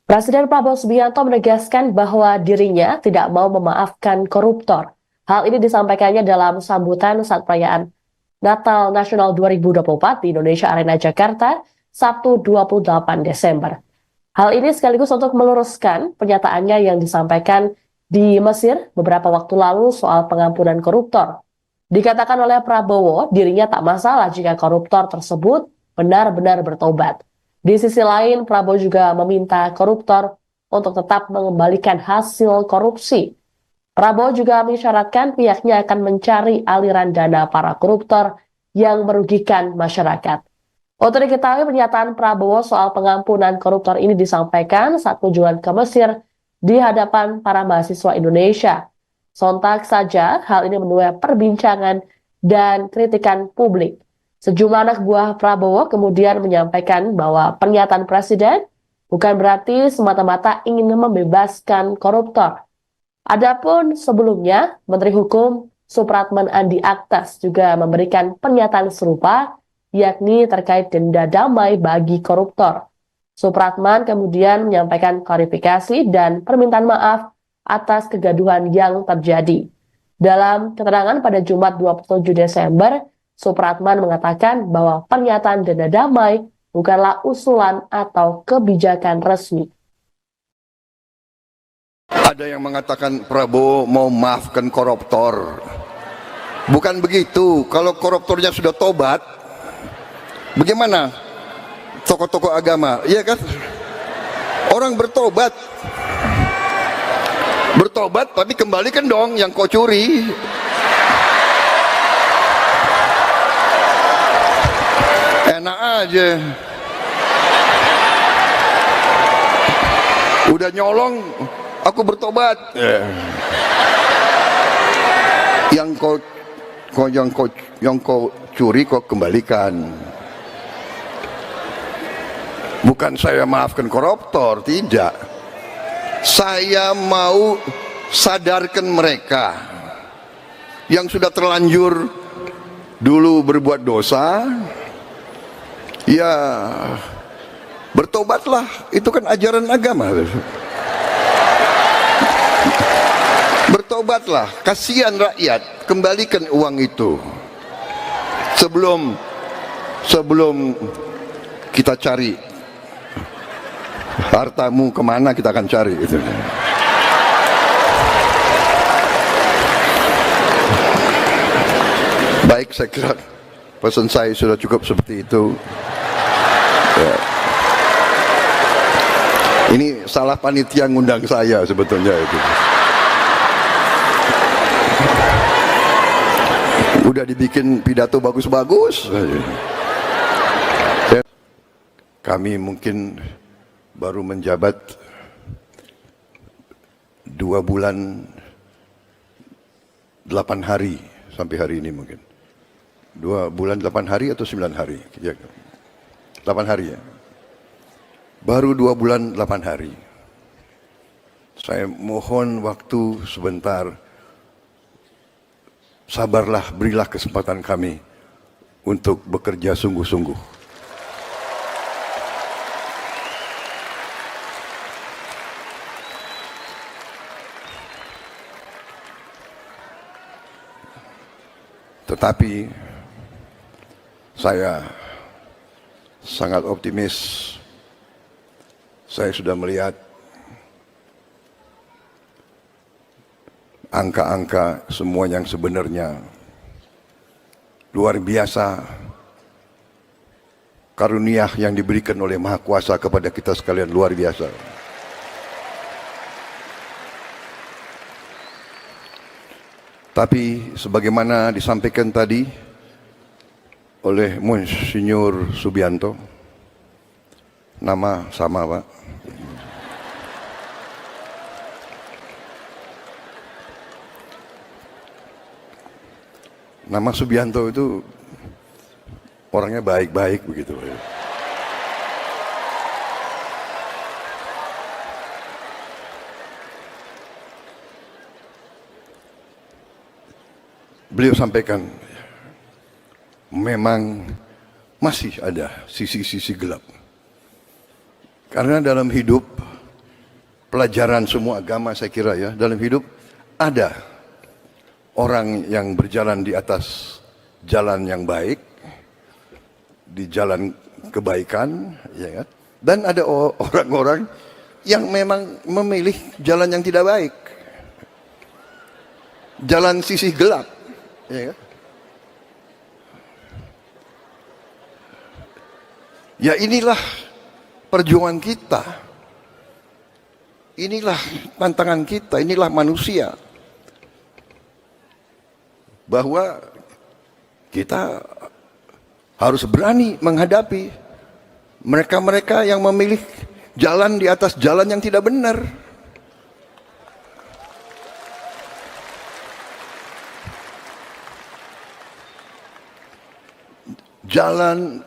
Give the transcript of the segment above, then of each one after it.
Presiden Prabowo Subianto menegaskan bahwa dirinya tidak mau memaafkan koruptor. Hal ini disampaikannya dalam sambutan saat perayaan Natal Nasional 2024 di Indonesia Arena Jakarta, Sabtu 28 Desember. Hal ini sekaligus untuk meluruskan pernyataannya yang disampaikan di Mesir beberapa waktu lalu soal pengampunan koruptor. Dikatakan oleh Prabowo, dirinya tak masalah jika koruptor tersebut benar-benar bertobat. Di sisi lain, Prabowo juga meminta koruptor untuk tetap mengembalikan hasil korupsi. Prabowo juga mengisyaratkan pihaknya akan mencari aliran dana para koruptor yang merugikan masyarakat. Untuk diketahui, pernyataan Prabowo soal pengampunan koruptor ini disampaikan saat kunjungan ke Mesir di hadapan para mahasiswa Indonesia. Sontak saja, hal ini menuai perbincangan dan kritikan publik. Sejumlah anak buah Prabowo kemudian menyampaikan bahwa pernyataan Presiden bukan berarti semata-mata ingin membebaskan koruptor. Adapun sebelumnya, Menteri Hukum Supratman Andi Aktas juga memberikan pernyataan serupa, yakni terkait denda damai bagi koruptor. Supratman kemudian menyampaikan klarifikasi dan permintaan maaf atas kegaduhan yang terjadi. Dalam keterangan pada Jumat 27 Desember, Supratman mengatakan bahwa pernyataan denda damai bukanlah usulan atau kebijakan resmi. Ada yang mengatakan Prabowo mau maafkan koruptor. Bukan begitu. Kalau koruptornya sudah tobat, bagaimana tokoh-tokoh agama? Iya kan? Orang bertobat. Bertobat tapi kembalikan dong yang kau curi. Enak aja. Udah nyolong, aku bertobat. Yang kau curi kau kembalikan. Bukan saya maafkan koruptor, tidak. Saya mau sadarkan mereka yang sudah terlanjur dulu berbuat dosa. Ya, bertobatlah, itu kan ajaran agama. Bertobatlah, kasihan rakyat, kembalikan uang itu. Sebelum kita cari hartamu kemana, kita akan cari itu. Baik, saya kira pesan saya sudah cukup seperti itu. Ya. Ini salah panitia ngundang saya sebetulnya itu. Udah dibikin pidato bagus-bagus. Kami mungkin baru menjabat 2 bulan 8 hari sampai hari ini mungkin. 2 bulan 8 hari atau 9 hari? Ya, 8 hari ya. Baru 2 bulan 8 hari. Saya mohon waktu sebentar. Sabarlah, berilah kesempatan kami untuk bekerja sungguh-sungguh. Tetapi saya sangat optimis. Saya sudah melihat angka-angka semua yang sebenarnya luar biasa. Karunia yang diberikan oleh Maha Kuasa kepada kita sekalian luar biasa. Tapi sebagaimana disampaikan tadi oleh Monsinyur Subianto, nama sama Pak, nama Subianto itu orangnya baik-baik begitu. Beliau sampaikan, memang masih ada sisi-sisi gelap. Karena dalam hidup pelajaran semua agama saya kira ya dalam hidup, ada orang yang berjalan di atas jalan yang baik, di jalan kebaikan, ya kan? Dan ada orang-orang yang memang memilih jalan yang tidak baik, jalan sisi gelap, ya kan? Ya inilah perjuangan kita. Inilah tantangan kita, inilah manusia. Bahwa kita harus berani menghadapi mereka-mereka yang memilih jalan di atas jalan yang tidak benar. Jalan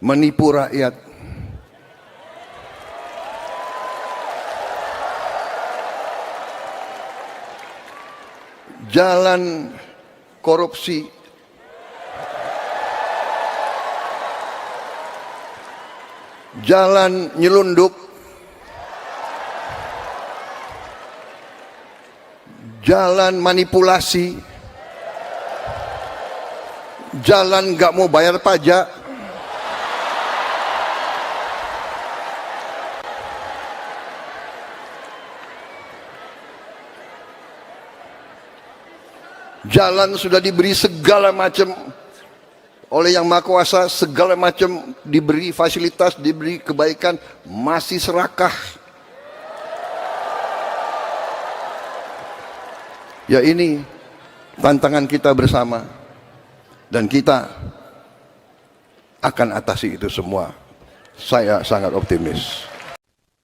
menipu rakyat. Jalan korupsi, jalan nyelundup, jalan manipulasi, jalan gak mau bayar pajak, jalan sudah diberi segala macam oleh Yang Maha Kuasa, segala macam diberi fasilitas, diberi kebaikan, masih serakah. Ya ini tantangan kita bersama, dan kita akan atasi itu semua. Saya sangat optimis.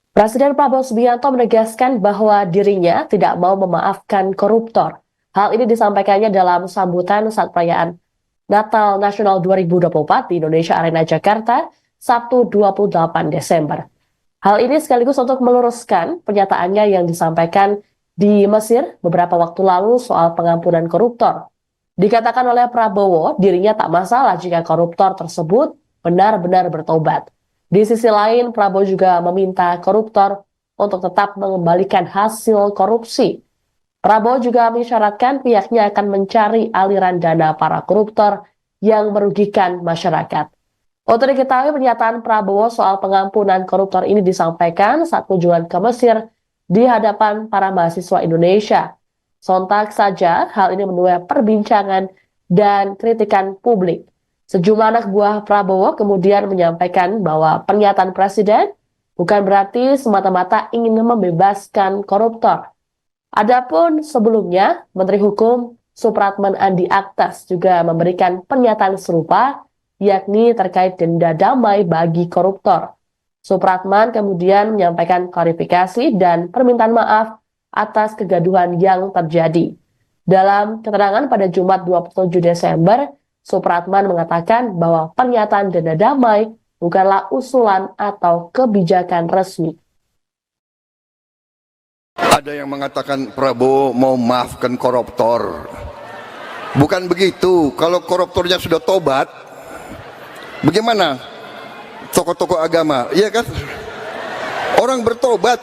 Presiden Prabowo Subianto menegaskan bahwa dirinya tidak mau memaafkan koruptor. Hal ini disampaikannya dalam sambutan saat perayaan Natal Nasional 2024 di Indonesia Arena Jakarta, Sabtu 28 Desember. Hal ini sekaligus untuk meluruskan pernyataannya yang disampaikan di Mesir beberapa waktu lalu soal pengampunan koruptor. Dikatakan oleh Prabowo, dirinya tak masalah jika koruptor tersebut benar-benar bertobat. Di sisi lain, Prabowo juga meminta koruptor untuk tetap mengembalikan hasil korupsi. Prabowo juga mengisyaratkan pihaknya akan mencari aliran dana para koruptor yang merugikan masyarakat. Untuk diketahui, pernyataan Prabowo soal pengampunan koruptor ini disampaikan saat kunjungan ke Mesir di hadapan para mahasiswa Indonesia. Sontak saja hal ini menuai perbincangan dan kritikan publik. Sejumlah anak buah Prabowo kemudian menyampaikan bahwa pernyataan Presiden bukan berarti semata-mata ingin membebaskan koruptor. Adapun sebelumnya, Menteri Hukum Supratman Andi Aktas juga memberikan pernyataan serupa, yakni terkait denda damai bagi koruptor. Supratman kemudian menyampaikan klarifikasi dan permintaan maaf atas kegaduhan yang terjadi. Dalam keterangan pada Jumat 27 Desember, Supratman mengatakan bahwa pernyataan denda damai bukanlah usulan atau kebijakan resmi. Ada yang mengatakan Prabowo mau maafkan koruptor. Bukan begitu. Kalau koruptornya sudah tobat, bagaimana tokoh-tokoh agama? Iya kan? Orang bertobat.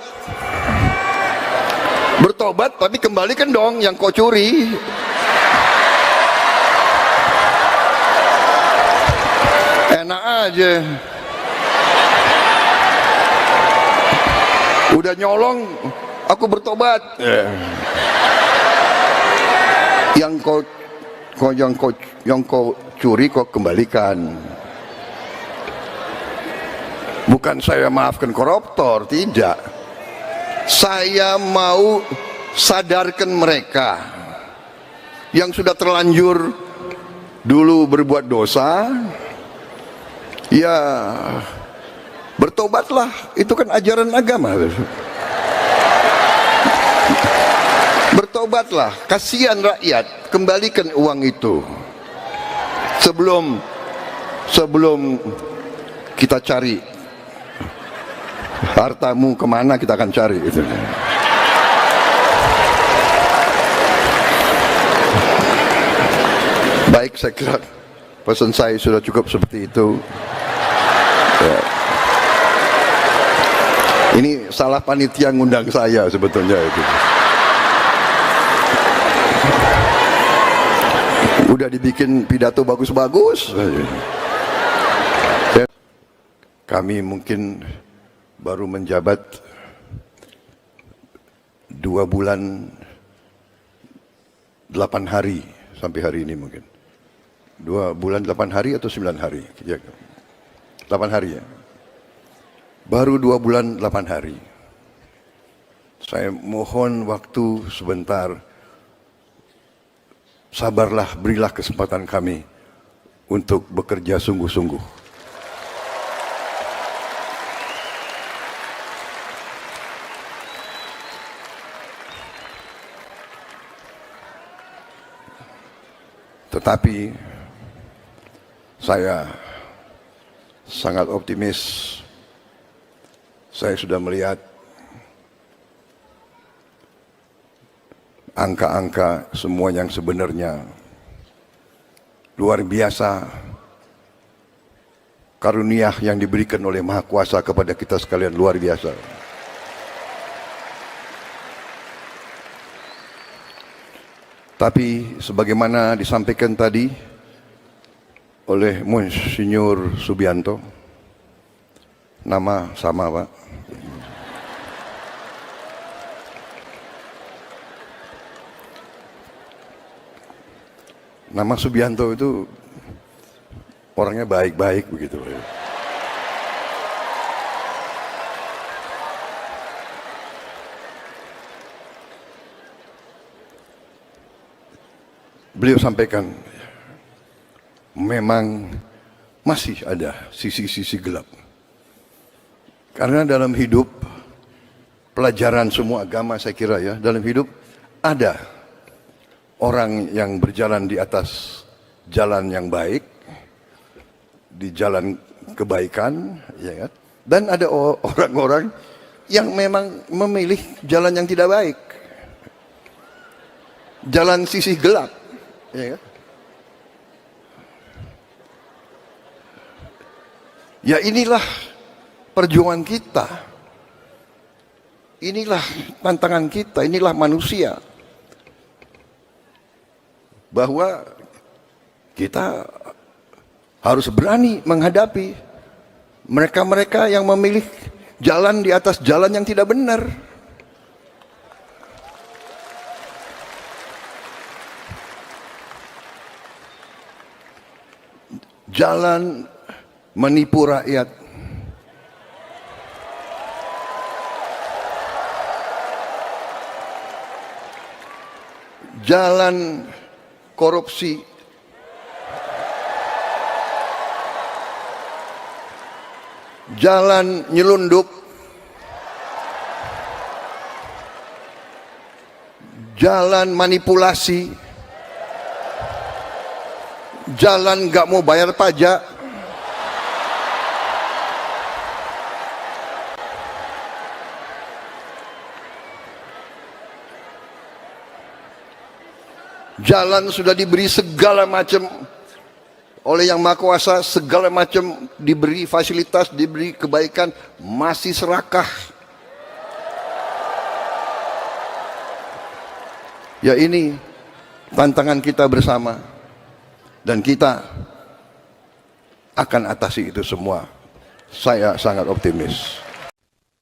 Bertobat tapi kembalikan dong yang kau curi. Enak aja. Udah nyolong, aku bertobat. Yang kau curi kau kembalikan. Bukan saya maafkan koruptor, tidak. Saya mau sadarkan mereka yang sudah terlanjur dulu berbuat dosa. Ya, bertobatlah. Itu kan ajaran agama. Bertobatlah, kasihan rakyat, kembalikan uang itu. Sebelum kita cari hartamu kemana, kita akan cari itu. Baik, saya kira pesan saya sudah cukup seperti itu. Ya. Ini salah panitia ngundang saya sebetulnya itu. Udah dibikin pidato bagus-bagus. Kami mungkin baru menjabat 2 bulan 8 hari sampai hari ini mungkin. 2 bulan 8 hari atau 9 hari? Ya, 8 hari ya. Baru 2 bulan 8 hari. Saya mohon waktu sebentar. Sabarlah, berilah kesempatan kami untuk bekerja sungguh-sungguh. Tetapi saya sangat optimis. Saya sudah melihat angka-angka semua yang sebenarnya luar biasa. Karunia yang diberikan oleh Maha Kuasa kepada kita sekalian luar biasa. Tapi sebagaimana disampaikan tadi oleh Monsinyur Subianto, nama sama Pak, nama Subianto itu orangnya baik-baik begitu. Beliau sampaikan, memang masih ada sisi-sisi gelap. Karena dalam hidup, pelajaran semua agama saya kira ya, dalam hidup ada orang yang berjalan di atas jalan yang baik, di jalan kebaikan, ya kan? Dan ada orang-orang yang memang memilih jalan yang tidak baik, jalan sisi gelap, ya kan? Ya inilah perjuangan kita, inilah tantangan kita, inilah manusia. Bahwa kita harus berani menghadapi mereka-mereka yang memilih jalan di atas jalan yang tidak benar. Jalan menipu rakyat. Jalan korupsi, jalan nyelundup, jalan manipulasi, jalan gak mau bayar pajak, jalan sudah diberi segala macam oleh Yang Maha Kuasa, segala macam diberi fasilitas, diberi kebaikan, masih serakah. Ya ini tantangan kita bersama, dan kita akan atasi itu semua. Saya sangat optimis.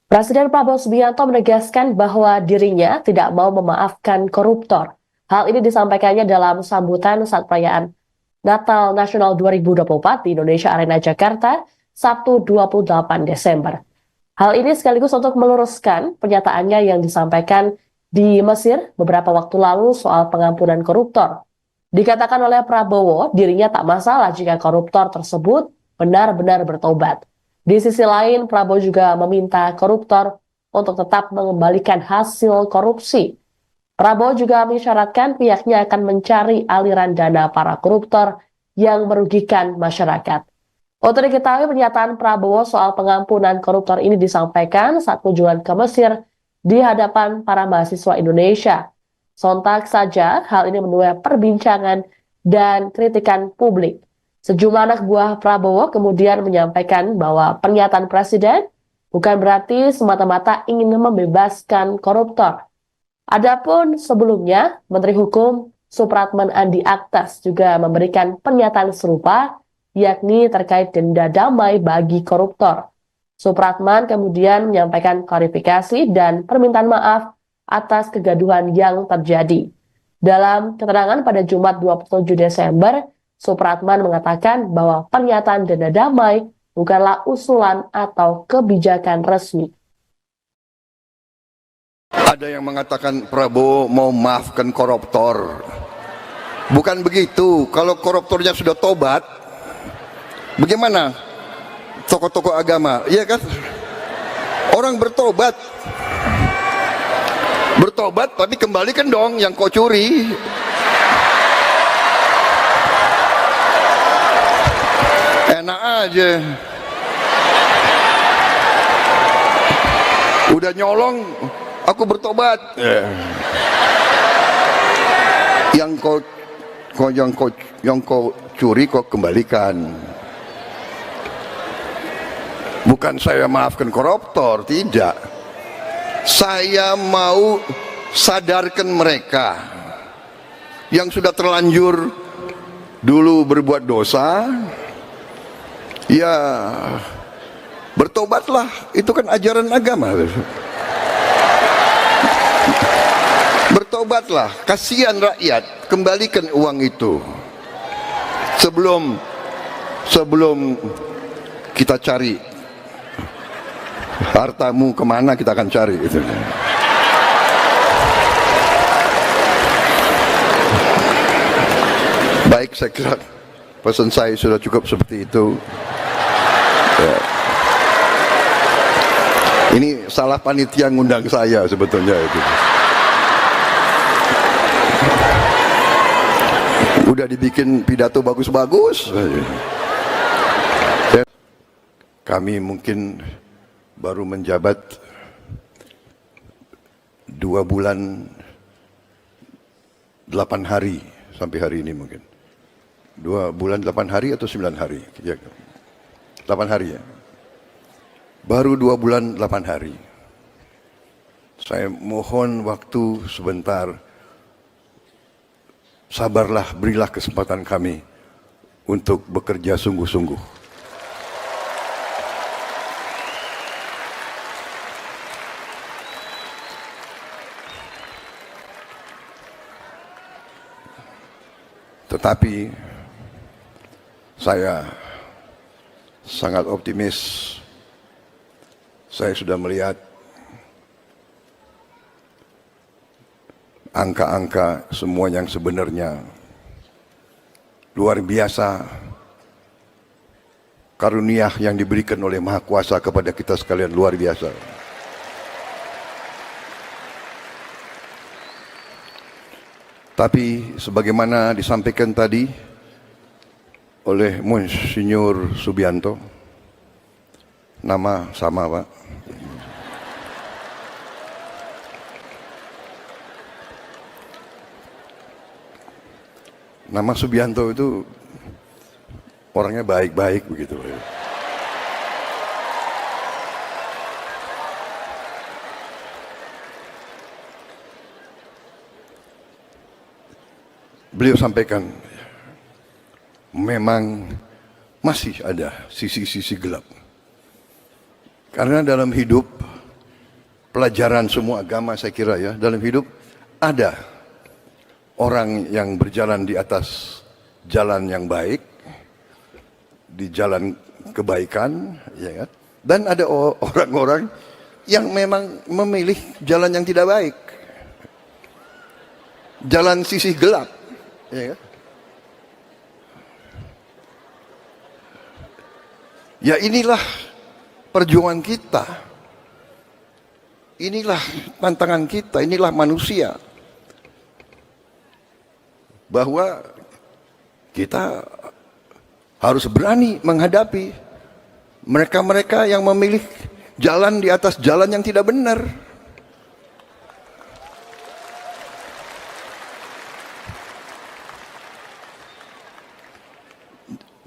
Presiden Prabowo Subianto menegaskan bahwa dirinya tidak mau memaafkan koruptor. Hal ini disampaikannya dalam sambutan saat perayaan Natal Nasional 2024 di Indonesia Arena Jakarta, Sabtu 28 Desember. Hal ini sekaligus untuk meluruskan pernyataannya yang disampaikan di Mesir beberapa waktu lalu soal pengampunan koruptor. Dikatakan oleh Prabowo, dirinya tak masalah jika koruptor tersebut benar-benar bertobat. Di sisi lain, Prabowo juga meminta koruptor untuk tetap mengembalikan hasil korupsi. Prabowo juga mengisyaratkan pihaknya akan mencari aliran dana para koruptor yang merugikan masyarakat. Untuk diketahui, pernyataan Prabowo soal pengampunan koruptor ini disampaikan saat kunjungan ke Mesir di hadapan para mahasiswa Indonesia. Sontak saja hal ini menuai perbincangan dan kritikan publik. Sejumlah anak buah Prabowo kemudian menyampaikan bahwa pernyataan Presiden bukan berarti semata-mata ingin membebaskan koruptor. Adapun sebelumnya, Menteri Hukum Supratman Andi Aktas juga memberikan pernyataan serupa, yakni terkait denda damai bagi koruptor. Supratman kemudian menyampaikan klarifikasi dan permintaan maaf atas kegaduhan yang terjadi. Dalam keterangan pada Jumat 27 Desember, Supratman mengatakan bahwa pernyataan denda damai bukanlah usulan atau kebijakan resmi. Ada yang mengatakan Prabowo mau maafkan koruptor. Bukan begitu. Kalau koruptornya sudah tobat, bagaimana tokoh-tokoh agama? Iya kan? Orang bertobat. Bertobat tapi kembalikan dong yang kau curi. Enak aja. Udah nyolong, aku bertobat. Yang kau curi kau kembalikan. Bukan saya maafkan koruptor, tidak. Saya mau sadarkan mereka yang sudah terlanjur dulu berbuat dosa, ya bertobatlah, itu kan ajaran agama. Bertobatlah, kasihan rakyat, kembalikan uang itu. Sebelum kita cari hartamu kemana, kita akan cari gitu. Baik, saya kira pesan saya sudah cukup seperti itu. Ya. Ini salah panitia ngundang saya sebetulnya itu. Udah dibikin pidato bagus-bagus. Kami mungkin baru menjabat 2 bulan 8 hari sampai hari ini mungkin. 2 bulan 8 hari atau 9 hari? Ya, 8 hari ya. Baru 2 bulan 8 hari. Saya mohon waktu sebentar. Sabarlah, berilah kesempatan kami untuk bekerja sungguh-sungguh. Tetapi saya sangat optimis. Saya sudah melihat angka-angka semua yang sebenarnya luar biasa. Karunia yang diberikan oleh Maha Kuasa kepada kita sekalian luar biasa. Tapi sebagaimana disampaikan tadi oleh Monsinyur Subianto, nama sama Pak, nama Subianto itu orangnya baik-baik begitu. Beliau sampaikan, memang masih ada sisi-sisi gelap. Karena dalam hidup, pelajaran semua agama saya kira ya, dalam hidup ada orang yang berjalan di atas jalan yang baik, di jalan kebaikan, ya kan? Dan ada orang-orang yang memang memilih jalan yang tidak baik, jalan sisi gelap. Ya, kan? Ya inilah perjuangan kita, inilah tantangan kita, inilah manusia, bahwa kita harus berani menghadapi mereka-mereka yang memilih jalan di atas jalan yang tidak benar.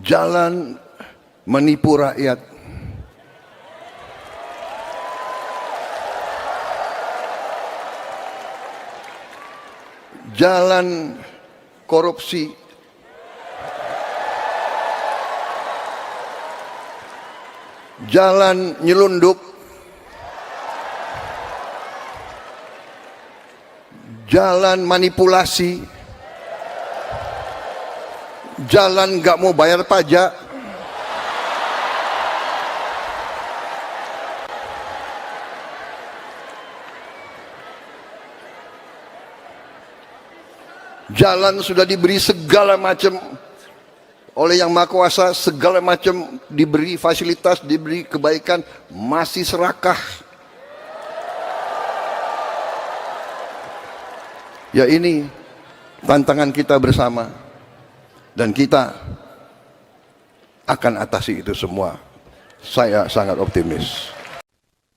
Jalan menipu rakyat. jalan korupsi, jalan nyelundup, jalan manipulasi, jalan nggak mau bayar pajak, jalan sudah diberi segala macam oleh Yang Maha Kuasa, segala macam diberi fasilitas, diberi kebaikan, masih serakah. Ya, ini tantangan kita bersama, dan kita akan atasi itu semua. Saya sangat optimis.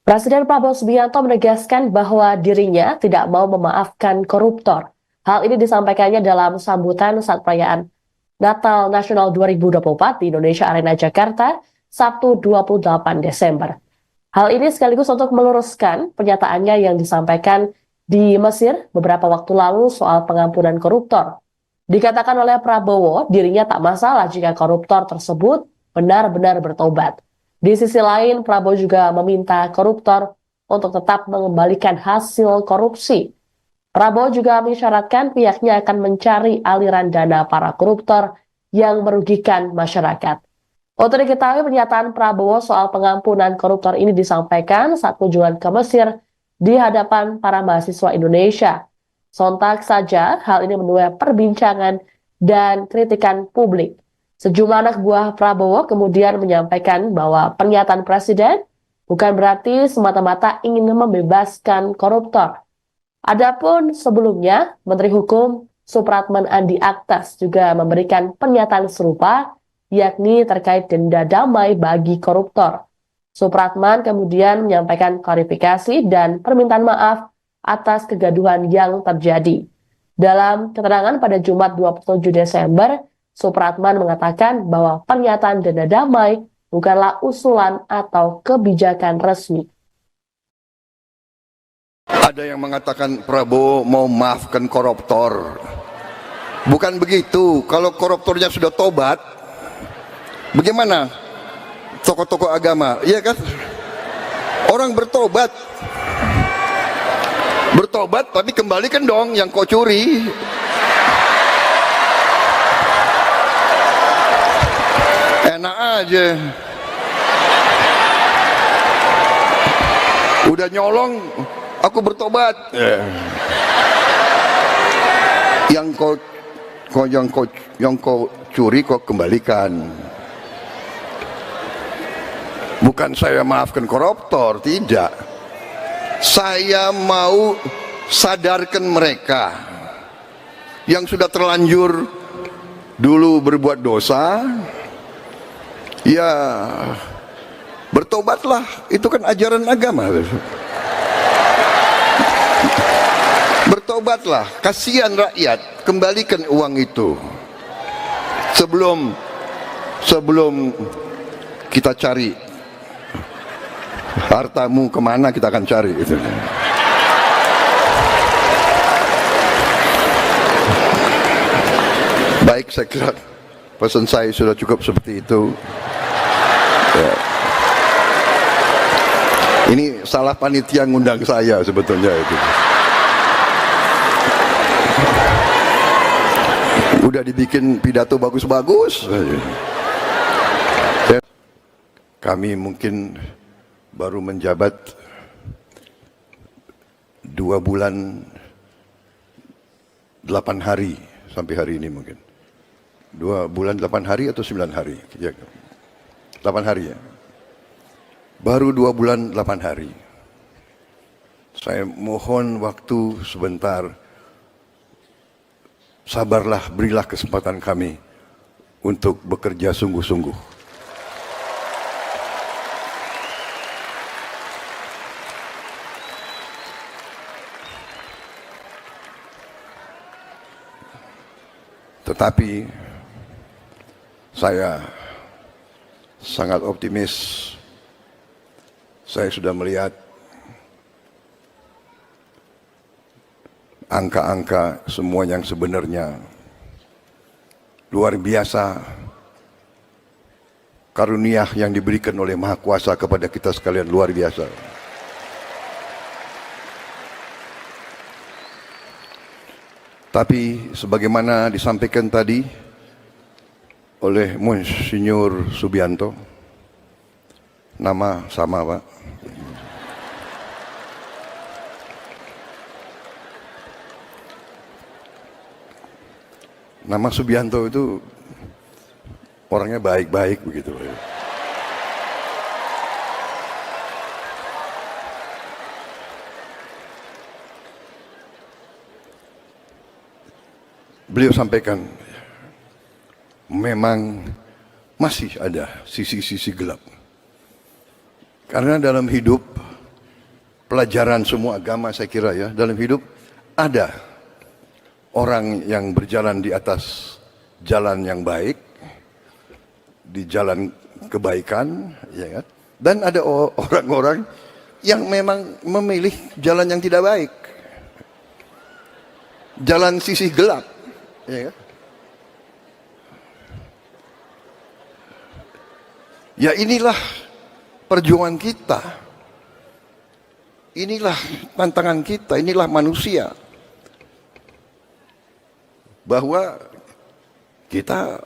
Presiden Prabowo Subianto menegaskan bahwa dirinya tidak mau memaafkan koruptor. Hal ini disampaikannya dalam sambutan saat perayaan Natal Nasional 2024 di Indonesia Arena Jakarta, Sabtu 28 Desember. Hal ini sekaligus untuk meluruskan pernyataannya yang disampaikan di Mesir beberapa waktu lalu soal pengampunan koruptor. Dikatakan oleh Prabowo, dirinya tak masalah jika koruptor tersebut benar-benar bertobat. Di sisi lain, Prabowo juga meminta koruptor untuk tetap mengembalikan hasil korupsi. Prabowo juga mengisyaratkan pihaknya akan mencari aliran dana para koruptor yang merugikan masyarakat. Untuk diketahui, pernyataan Prabowo soal pengampunan koruptor ini disampaikan saat kunjungan ke Mesir di hadapan para mahasiswa Indonesia. Sontak saja hal ini menuai perbincangan dan kritikan publik. Sejumlah anak buah Prabowo kemudian menyampaikan bahwa pernyataan Presiden bukan berarti semata-mata ingin membebaskan koruptor. Adapun sebelumnya, Menteri Hukum Supratman Andi Aktas juga memberikan pernyataan serupa, yakni terkait denda damai bagi koruptor. Supratman kemudian menyampaikan klarifikasi dan permintaan maaf atas kegaduhan yang terjadi. Dalam keterangan pada Jumat 27 Desember, Supratman mengatakan bahwa pernyataan denda damai bukanlah usulan atau kebijakan resmi. Ada yang mengatakan Prabowo mau maafkan koruptor. Bukan begitu. Kalau koruptornya sudah tobat, bagaimana tokoh-tokoh agama? Iya kan? Orang bertobat. Bertobat tapi kembalikan dong yang kau curi. Enak aja. Udah nyolong, aku bertobat. Yang kau curi kau kembalikan. Bukan saya maafkan koruptor, tidak. Saya mau sadarkan mereka yang sudah terlanjur dulu berbuat dosa. Ya, bertobatlah. Itu kan ajaran agama. Bertobatlah, kasihan rakyat, kembalikan uang itu. Sebelum kita cari hartamu kemana, kita akan cari itu. Baik, saya kira pesan saya sudah cukup seperti itu. Ya. Ini salah panitia ngundang saya sebetulnya itu. Udah dibikin pidato bagus-bagus. Kami mungkin baru menjabat 2 bulan 8 hari sampai hari ini mungkin. 2 bulan 8 hari atau 9 hari? Ya, 8 hari ya. Baru 2 bulan 8 hari. Saya mohon waktu sebentar. Sabarlah, berilah kesempatan kami untuk bekerja sungguh-sungguh. Tetapi saya sangat optimis. Saya sudah melihat angka-angka semua yang sebenarnya. Luar biasa karunia yang diberikan oleh Maha Kuasa kepada kita sekalian, luar biasa. Tapi sebagaimana disampaikan tadi oleh Monsinyur Subianto, nama sama Pak, nama Subianto itu orangnya baik-baik begitu. Beliau sampaikan, memang masih ada sisi-sisi gelap. Karena dalam hidup, pelajaran semua agama saya kira ya, dalam hidup ada orang yang berjalan di atas jalan yang baik, di jalan kebaikan, ya kan? Dan ada orang-orang yang memang memilih jalan yang tidak baik, jalan sisi gelap, ya kan? Ya inilah perjuangan kita, inilah tantangan kita, inilah manusia. Bahwa kita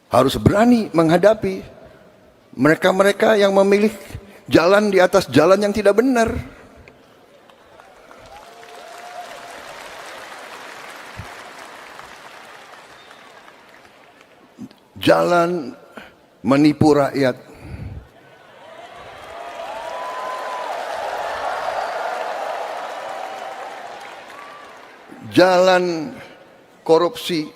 harus berani menghadapi mereka-mereka yang memilih jalan di atas jalan yang tidak benar. Jalan menipu rakyat. Jalan korupsi.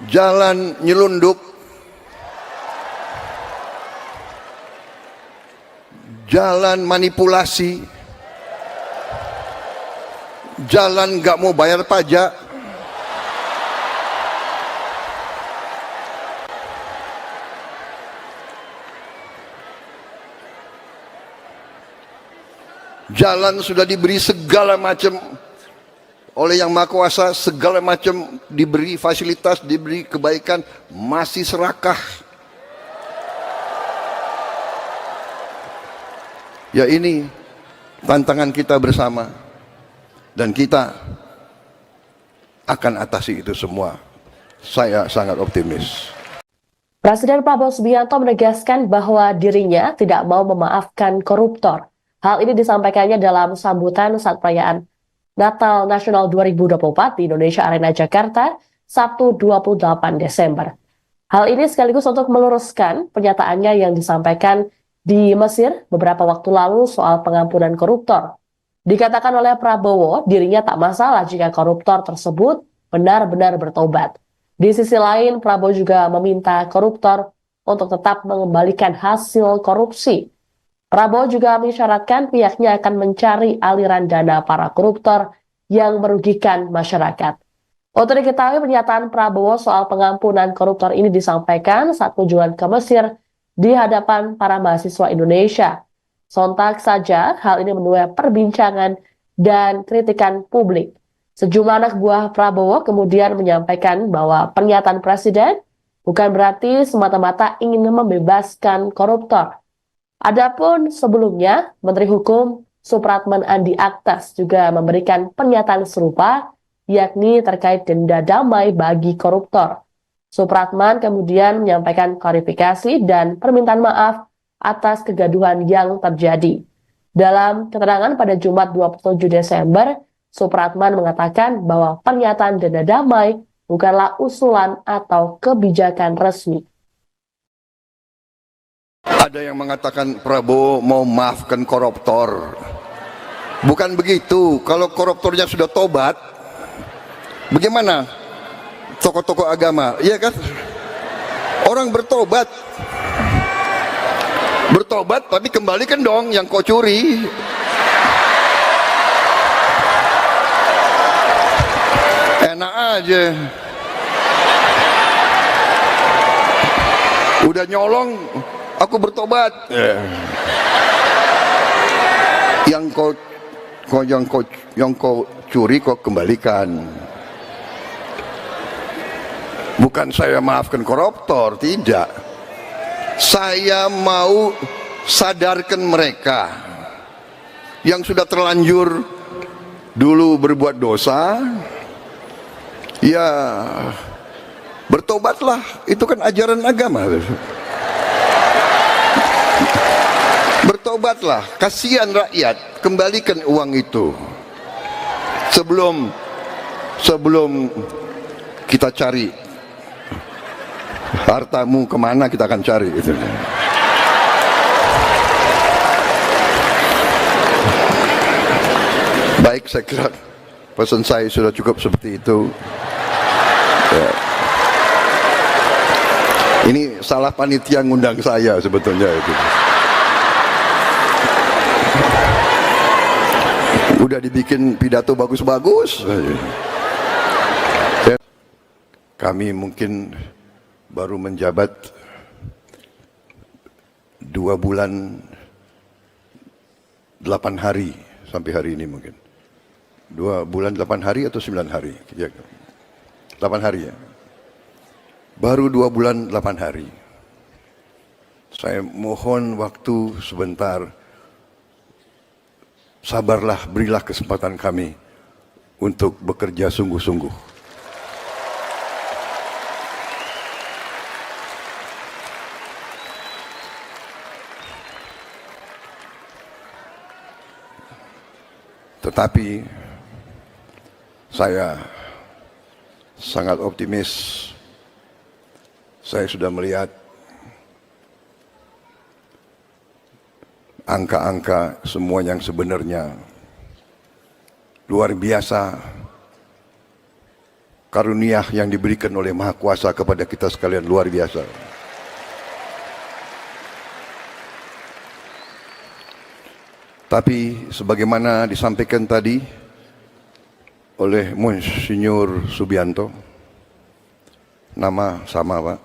Jalan nyelundup. Jalan manipulasi. Jalan gak mau bayar pajak. Jalan sudah diberi segala macam oleh Yang Maha Kuasa, segala macam diberi fasilitas, diberi kebaikan, masih serakah. Ya ini tantangan kita bersama, dan kita akan atasi itu semua. Saya sangat optimis. Presiden Prabowo Subianto menegaskan bahwa dirinya tidak mau memaafkan koruptor. Hal ini disampaikannya dalam sambutan saat perayaan Natal Nasional 2024 di Indonesia Arena Jakarta, Sabtu 28 Desember. Hal ini sekaligus untuk meluruskan pernyataannya yang disampaikan di Mesir beberapa waktu lalu soal pengampunan koruptor. Dikatakan oleh Prabowo, dirinya tak masalah jika koruptor tersebut benar-benar bertobat. Di sisi lain, Prabowo juga meminta koruptor untuk tetap mengembalikan hasil korupsi. Prabowo juga mengisyaratkan pihaknya akan mencari aliran dana para koruptor yang merugikan masyarakat. Untuk diketahui, pernyataan Prabowo soal pengampunan koruptor ini disampaikan saat kunjungan ke Mesir di hadapan para mahasiswa Indonesia. Sontak saja hal ini menuai perbincangan dan kritikan publik. Sejumlah anak buah Prabowo kemudian menyampaikan bahwa pernyataan Presiden bukan berarti semata-mata ingin membebaskan koruptor. Adapun sebelumnya, Menteri Hukum Supratman Andi Aktas juga memberikan pernyataan serupa, yakni terkait denda damai bagi koruptor. Supratman kemudian menyampaikan klarifikasi dan permintaan maaf atas kegaduhan yang terjadi. Dalam keterangan pada Jumat 27 Desember, Supratman mengatakan bahwa pernyataan denda damai bukanlah usulan atau kebijakan resmi. Ada yang mengatakan Prabowo mau maafkan koruptor. Bukan begitu. Kalau koruptornya sudah tobat, bagaimana tokoh-tokoh agama? Iya kan? Orang bertobat. Bertobat tapi kembalikan dong yang kau curi. Enak aja. Udah nyolong, aku bertobat. yang kau curi kau kembalikan. Bukan saya maafkan koruptor, tidak. Saya mau sadarkan mereka yang sudah terlanjur dulu berbuat dosa, ya bertobatlah, itu kan ajaran agama. Bertobatlah, kasihan rakyat, kembalikan uang itu sebelum kita cari hartamu kemana, kita akan cari gitu. Baik, saya kira pesan saya sudah cukup seperti itu. Ya. Ini salah panitia ngundang saya sebetulnya itu. Udah dibikin pidato bagus-bagus. Kami mungkin baru menjabat 2 bulan 8 hari sampai hari ini mungkin. 2 bulan 8 hari atau 9 hari? Ya, 8 hari ya. Baru 2 bulan 8 hari. Saya mohon waktu sebentar. Sabarlah, berilah kesempatan kami untuk bekerja sungguh-sungguh. Tetapi saya sangat optimis. Saya sudah melihat angka-angka semua yang sebenarnya luar biasa, karunia yang diberikan oleh Maha Kuasa kepada kita sekalian luar biasa. Tapi sebagaimana disampaikan tadi oleh Monsinyur Subianto, nama sama Pak,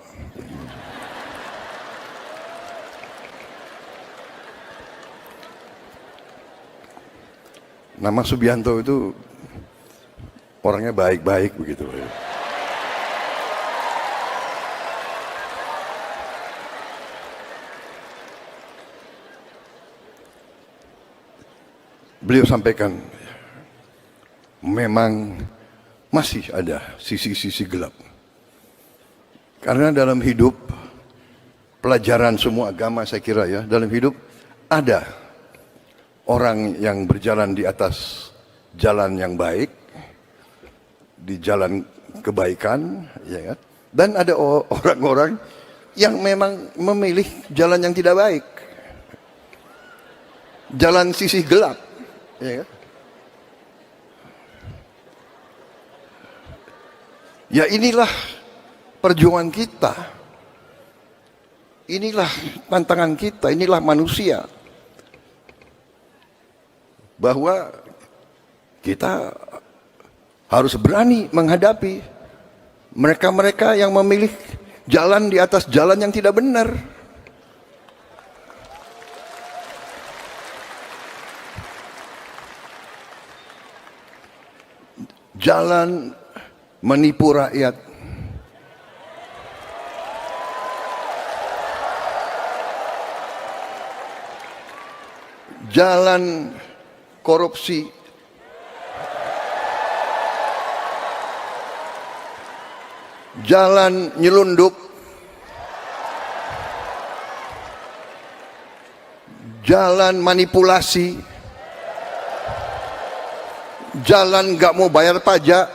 nama Subianto itu orangnya baik-baik begitu. Beliau sampaikan, memang masih ada sisi-sisi gelap. Karena dalam hidup, pelajaran semua agama saya kira ya, dalam hidup ada orang yang berjalan di atas jalan yang baik, di jalan kebaikan, ya kan? Dan ada orang-orang yang memang memilih jalan yang tidak baik, jalan sisi gelap, ya kan? Ya inilah perjuangan kita, inilah tantangan kita, inilah manusia. Bahwa kita harus berani menghadapi mereka-mereka yang memilih jalan di atas jalan yang tidak benar. Jalan menipu rakyat. Jalan korupsi, jalan nyelundup, jalan manipulasi, jalan gak mau bayar pajak,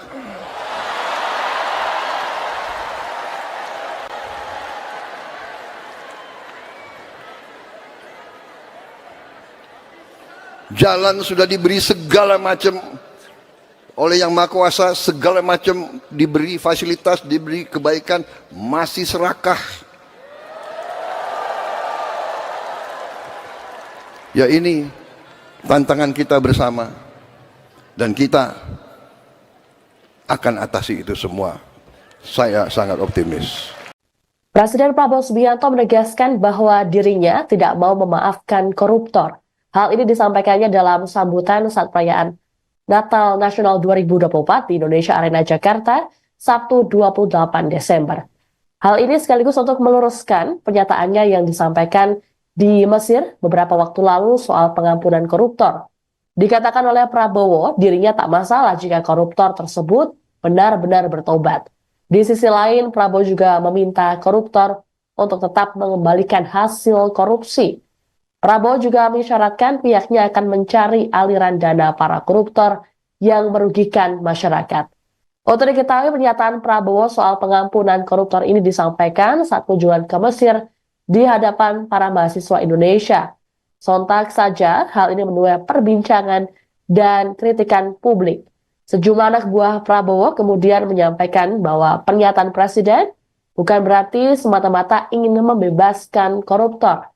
jalan sudah diberi segala macam oleh Yang Maha Kuasa, segala macam diberi fasilitas, diberi kebaikan, masih serakah. Ya ini tantangan kita bersama, dan kita akan atasi itu semua. Saya sangat optimis. Presiden Prabowo Subianto menegaskan bahwa dirinya tidak mau memaafkan koruptor. Hal ini disampaikannya dalam sambutan saat perayaan Natal Nasional 2024 di Indonesia Arena Jakarta, Sabtu 28 Desember. Hal ini sekaligus untuk meluruskan pernyataannya yang disampaikan di Mesir beberapa waktu lalu soal pengampunan koruptor. Dikatakan oleh Prabowo, dirinya tak masalah jika koruptor tersebut benar-benar bertobat. Di sisi lain, Prabowo juga meminta koruptor untuk tetap mengembalikan hasil korupsi. Prabowo juga mengisyaratkan pihaknya akan mencari aliran dana para koruptor yang merugikan masyarakat. Untuk diketahui, pernyataan Prabowo soal pengampunan koruptor ini disampaikan saat kunjungan ke Mesir di hadapan para mahasiswa Indonesia. Sontak saja, hal ini menuai perbincangan dan kritikan publik. Sejumlah anak buah Prabowo kemudian menyampaikan bahwa pernyataan Presiden bukan berarti semata-mata ingin membebaskan koruptor.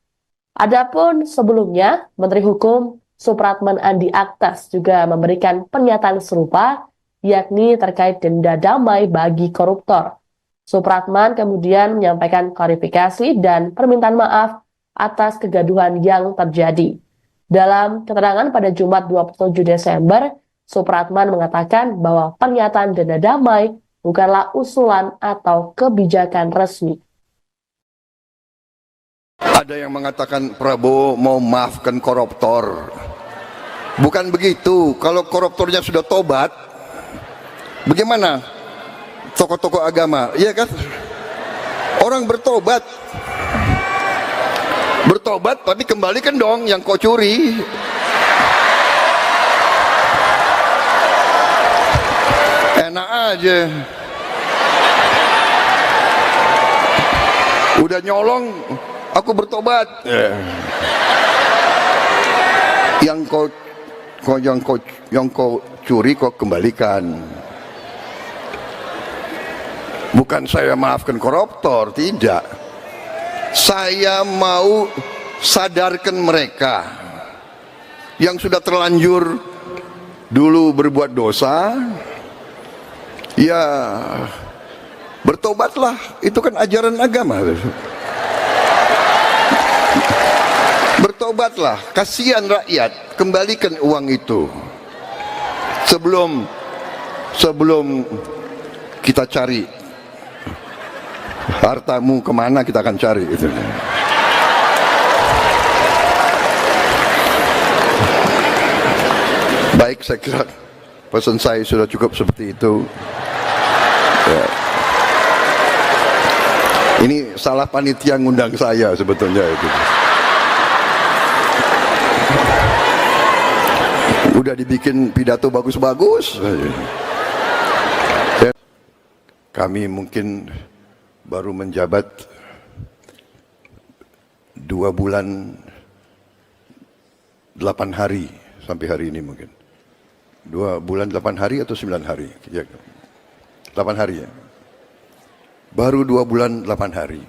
Adapun sebelumnya, Menteri Hukum Supratman Andi Aktas juga memberikan pernyataan serupa, yakni terkait denda damai bagi koruptor. Supratman kemudian menyampaikan klarifikasi dan permintaan maaf atas kegaduhan yang terjadi. Dalam keterangan pada Jumat 27 Desember, Supratman mengatakan bahwa pernyataan denda damai bukanlah usulan atau kebijakan resmi. Ada yang mengatakan Prabowo mau maafkan koruptor. Bukan begitu. Kalau koruptornya sudah tobat, bagaimana tokoh-tokoh agama? Iya kan? Orang bertobat. Bertobat tapi kembalikan dong yang kau curi. Enak aja. Udah nyolong, aku bertobat. Yang kau curi kau kembalikan. Bukan saya maafkan koruptor, tidak. Saya mau sadarkan mereka yang sudah terlanjur dulu berbuat dosa, ya bertobatlah. Itu kan ajaran agama. Bertobatlah, kasihan rakyat, kembalikan uang itu. Sebelum kita cari hartamu kemana, kita akan cari itu. Baik, saya kira pesan saya sudah cukup seperti itu. Ya. Ini salah panitia ngundang saya sebetulnya itu. Udah dibikin pidato bagus-bagus. Kami mungkin baru menjabat 2 bulan 8 hari sampai hari ini mungkin. 2 bulan 8 hari atau 9 hari? Ya, 8 hari ya. Baru 2 bulan 8 hari.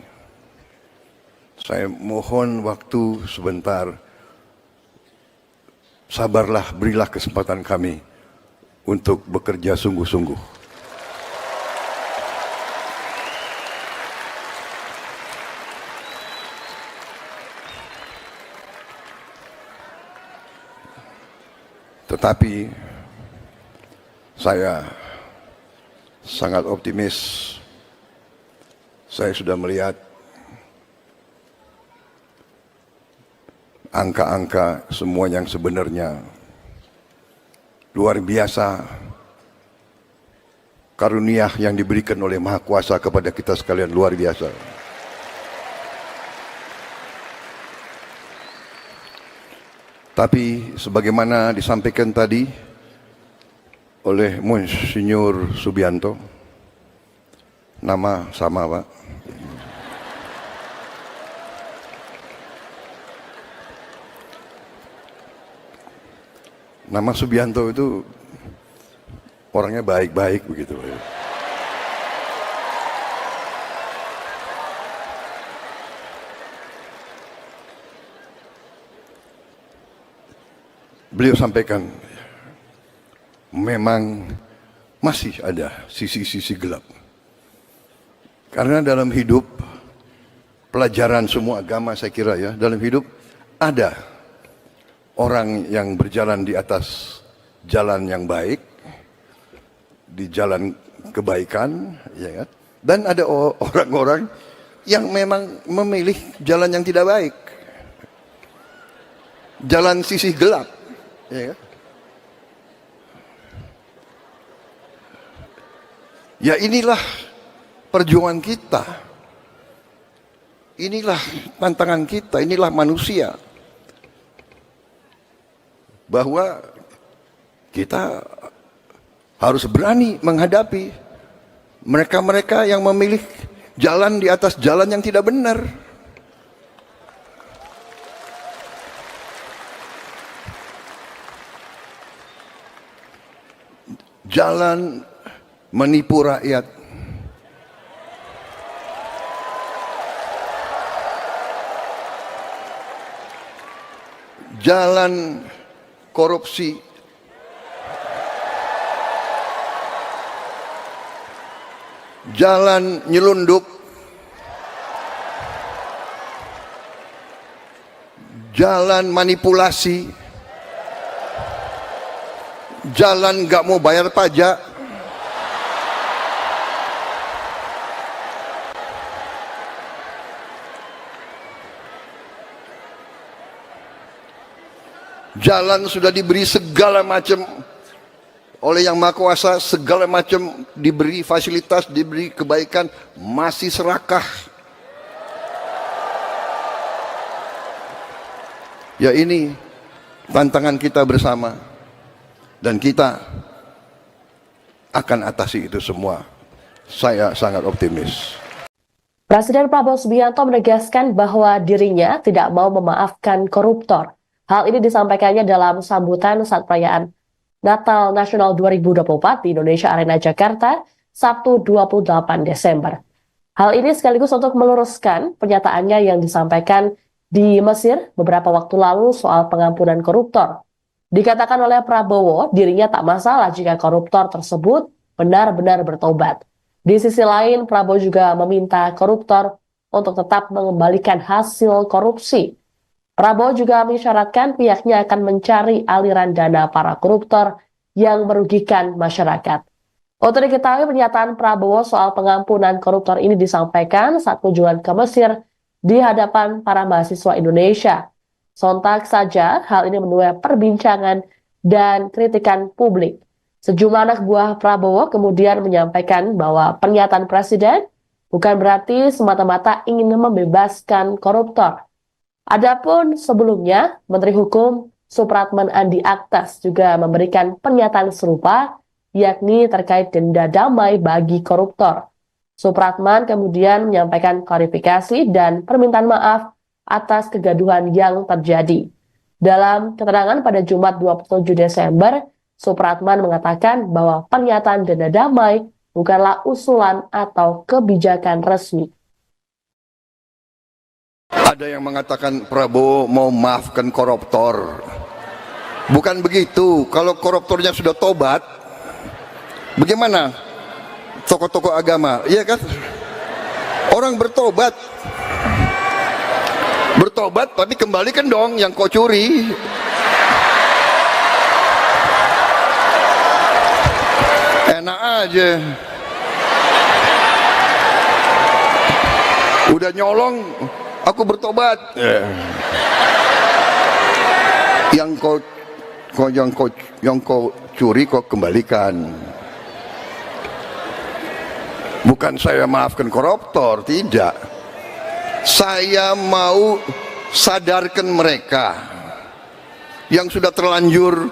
Saya mohon waktu sebentar. Sabarlah, berilah kesempatan kami untuk bekerja sungguh-sungguh. Tetapi saya sangat optimis. Saya sudah melihat angka-angka semua yang sebenarnya luar biasa. Karunia yang diberikan oleh Maha Kuasa kepada kita sekalian luar biasa. Tapi sebagaimana disampaikan tadi oleh Monsinyur Subianto, nama sama Pak, nama Subianto itu orangnya baik-baik begitu. Beliau sampaikan, memang masih ada sisi-sisi gelap. Karena dalam hidup, pelajaran semua agama saya kira ya, dalam hidup ada orang yang berjalan di atas jalan yang baik, di jalan kebaikan, ya kan? Dan ada orang-orang yang memang memilih jalan yang tidak baik, jalan sisi gelap, ya kan? Ya inilah perjuangan kita, inilah tantangan kita, inilah manusia, bahwa kita harus berani menghadapi mereka-mereka yang memilih jalan di atas jalan yang tidak benar. Jalan menipu rakyat, jalan korupsi, jalan nyelundup, jalan manipulasi, jalan gak mau bayar pajak, jalan sudah diberi segala macam oleh Yang Maha Kuasa, segala macam diberi fasilitas, diberi kebaikan, masih serakah. Ya ini tantangan kita bersama, dan kita akan atasi itu semua. Saya sangat optimis. Presiden Prabowo Subianto menegaskan bahwa dirinya tidak mau memaafkan koruptor. Hal ini disampaikannya dalam sambutan saat perayaan Natal Nasional 2024 di Indonesia Arena Jakarta, Sabtu 28 Desember. Hal ini sekaligus untuk meluruskan pernyataannya yang disampaikan di Mesir beberapa waktu lalu soal pengampunan koruptor. Dikatakan oleh Prabowo, dirinya tak masalah jika koruptor tersebut benar-benar bertobat. Di sisi lain, Prabowo juga meminta koruptor untuk tetap mengembalikan hasil korupsi. Prabowo juga mengisyaratkan pihaknya akan mencari aliran dana para koruptor yang merugikan masyarakat. Untuk diketahui, pernyataan Prabowo soal pengampunan koruptor ini disampaikan saat kunjungan ke Mesir di hadapan para mahasiswa Indonesia. Sontak saja hal ini menuai perbincangan dan kritikan publik. Sejumlah anak buah Prabowo kemudian menyampaikan bahwa pernyataan Presiden bukan berarti semata-mata ingin membebaskan koruptor. Adapun sebelumnya, Menteri Hukum Supratman Andi Aktas juga memberikan pernyataan serupa, yakni terkait denda damai bagi koruptor. Supratman kemudian menyampaikan klarifikasi dan permintaan maaf atas kegaduhan yang terjadi. Dalam keterangan pada Jumat 27 Desember, Supratman mengatakan bahwa pernyataan denda damai bukanlah usulan atau kebijakan resmi. Ada yang mengatakan Prabowo mau maafkan koruptor. Bukan begitu. Kalau koruptornya sudah tobat, bagaimana tokoh-tokoh agama? Iya kan? Orang bertobat. Bertobat tapi kembalikan dong yang kau curi. Enak aja. Udah nyolong, aku bertobat. Yang kau curi kau kembalikan. Bukan saya maafkan koruptor, tidak. Saya mau sadarkan mereka yang sudah terlanjur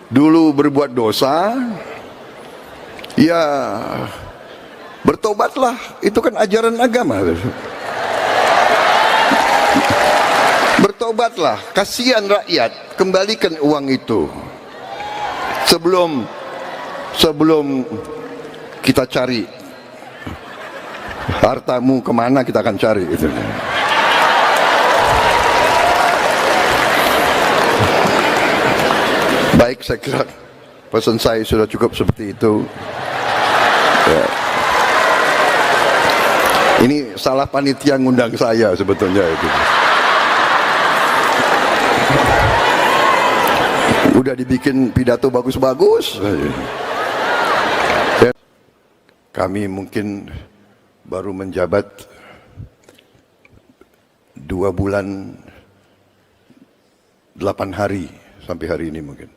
dulu berbuat dosa. Ya, bertobatlah. Itu kan ajaran agama. Bertobatlah, kasihan rakyat, kembalikan uang itu. Sebelum kita cari hartamu kemana, kita akan cari itu. Baik, saya kira pesan saya sudah cukup seperti itu. Ya. Ini salah panitia ngundang saya sebetulnya itu. Udah dibikin pidato bagus-bagus. Kami mungkin baru menjabat 2 bulan 8 hari sampai hari ini mungkin.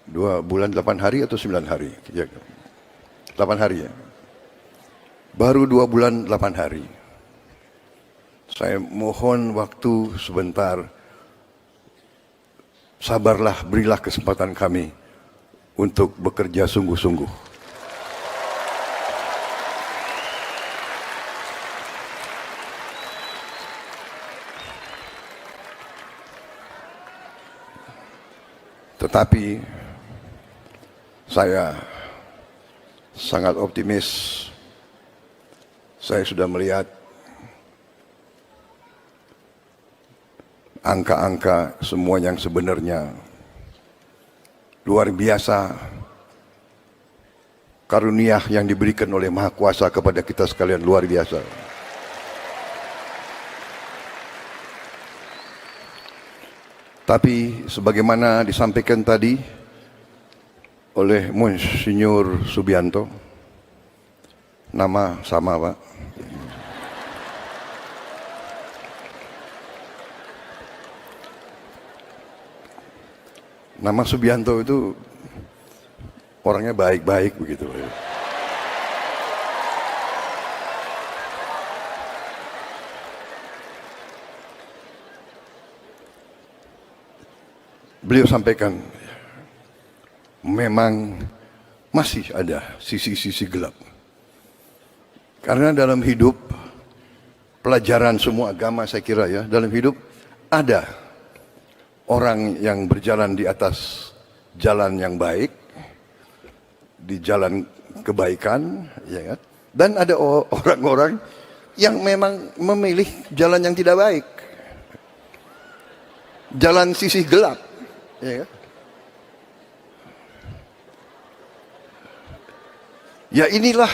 2 bulan 8 hari atau 9 hari? Ya, 8 hari ya. Baru 2 bulan 8 hari. Saya mohon waktu sebentar. Sabarlah, berilah kesempatan kami untuk bekerja sungguh-sungguh. Tetapi saya sangat optimis. Saya sudah melihat angka-angka semua yang sebenarnya luar biasa. Karunia yang diberikan oleh Maha Kuasa kepada kita sekalian luar biasa. Tapi sebagaimana disampaikan tadi oleh Monsinyur Subianto, nama sama Pak, nama Subianto itu orangnya baik-baik begitu. Beliau sampaikan, memang masih ada sisi-sisi gelap. Karena dalam hidup, pelajaran semua agama saya kira ya, dalam hidup ada orang yang berjalan di atas jalan yang baik, di jalan kebaikan, ya kan? Dan ada orang-orang yang memang memilih jalan yang tidak baik, jalan sisi gelap. Ya, ya inilah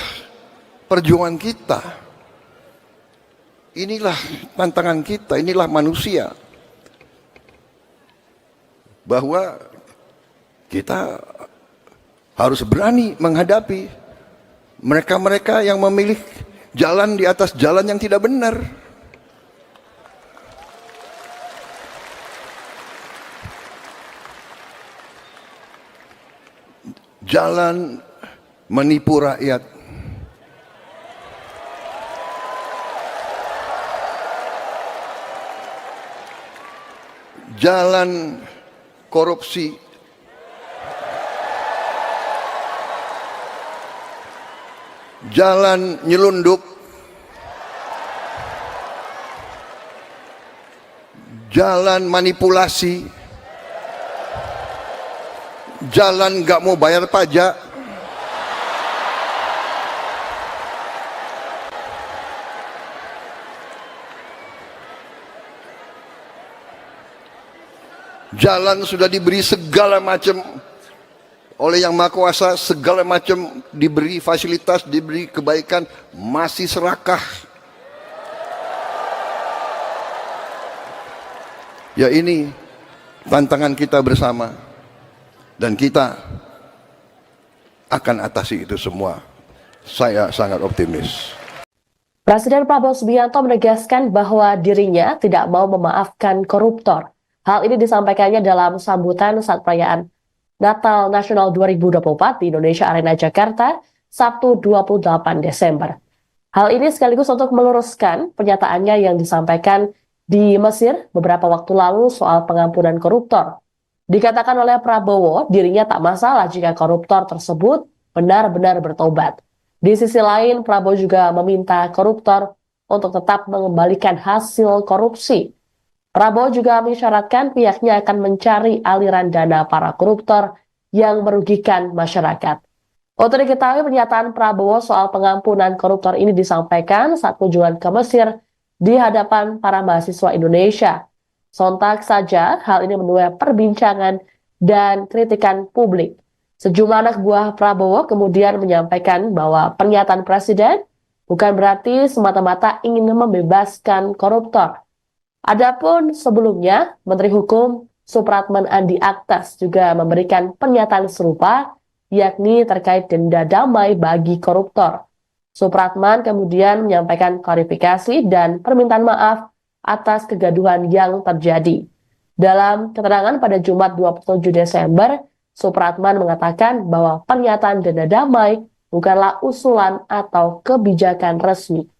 perjuangan kita, inilah tantangan kita, inilah manusia, bahwa kita harus berani menghadapi mereka-mereka yang memilih jalan di atas jalan yang tidak benar. Jalan menipu rakyat, jalan korupsi, jalan nyelundup, jalan manipulasi, jalan nggak mau bayar pajak, jalan sudah diberi segala macam oleh Yang Maha Kuasa, segala macam diberi fasilitas, diberi kebaikan, masih serakah. Ya ini tantangan kita bersama, dan kita akan atasi itu semua. Saya sangat optimis. Presiden Prabowo Subianto menegaskan bahwa dirinya tidak mau memaafkan koruptor. Hal ini disampaikannya dalam sambutan saat perayaan Natal Nasional 2024 di Indonesia Arena Jakarta, Sabtu 28 Desember. Hal ini sekaligus untuk meluruskan pernyataannya yang disampaikan di Mesir beberapa waktu lalu soal pengampunan koruptor. Dikatakan oleh Prabowo, dirinya tak masalah jika koruptor tersebut benar-benar bertobat. Di sisi lain, Prabowo juga meminta koruptor untuk tetap mengembalikan hasil korupsi. Prabowo juga mengisyaratkan pihaknya akan mencari aliran dana para koruptor yang merugikan masyarakat. Untuk diketahui, pernyataan Prabowo soal pengampunan koruptor ini disampaikan saat kunjungan ke Mesir di hadapan para mahasiswa Indonesia. Sontak saja hal ini menuai perbincangan dan kritikan publik. Sejumlah anak buah Prabowo kemudian menyampaikan bahwa pernyataan Presiden bukan berarti semata-mata ingin membebaskan koruptor. Adapun sebelumnya, Menteri Hukum Supratman Andi Aktas juga memberikan pernyataan serupa, yakni terkait denda damai bagi koruptor. Supratman kemudian menyampaikan klarifikasi dan permintaan maaf atas kegaduhan yang terjadi. Dalam keterangan pada Jumat 27 Desember, Supratman mengatakan bahwa pernyataan denda damai bukanlah usulan atau kebijakan resmi.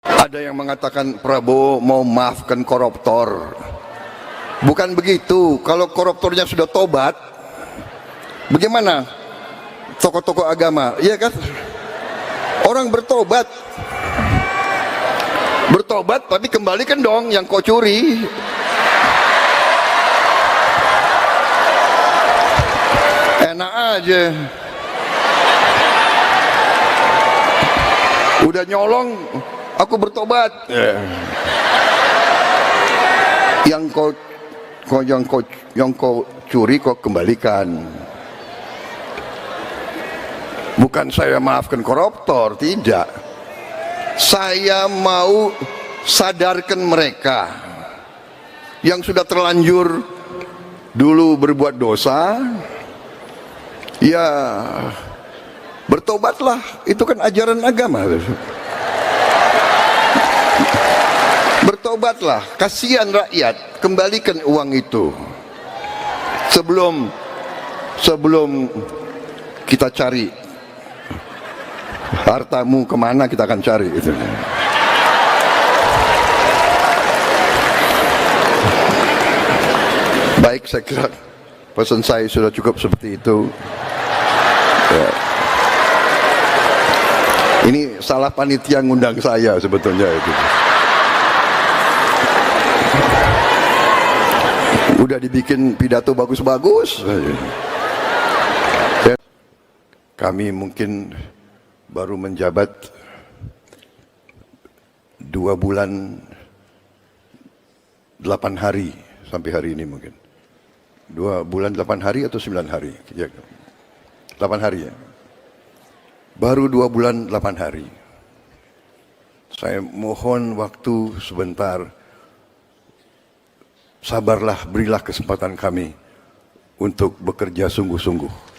Ada yang mengatakan Prabowo mau maafkan koruptor. Bukan begitu. Kalau koruptornya sudah tobat, bagaimana tokoh-tokoh agama? Iya kan? Orang bertobat. Bertobat tapi kembalikan dong yang kau curi. Enak aja. Udah nyolong, aku bertobat. Yang kau curi kau kembalikan. Bukan saya maafkan koruptor, tidak. Saya mau sadarkan mereka yang sudah terlanjur dulu berbuat dosa, ya bertobatlah. Itu kan ajaran agama. Bertobatlah, kasihan rakyat, kembalikan uang itu sebelum kita cari hartamu kemana, kita akan cari itu. Baik, saya kira pesan saya sudah cukup seperti itu. Ya. Ini salah panitia ngundang saya sebetulnya itu. Udah dibikin pidato bagus-bagus. Kami mungkin baru menjabat 2 bulan 8 hari sampai hari ini mungkin. 2 bulan 8 hari atau 9 hari? Ya, 8 hari ya. Baru 2 bulan 8 hari. Saya mohon waktu sebentar. Sabarlah, berilah kesempatan kami untuk bekerja sungguh-sungguh.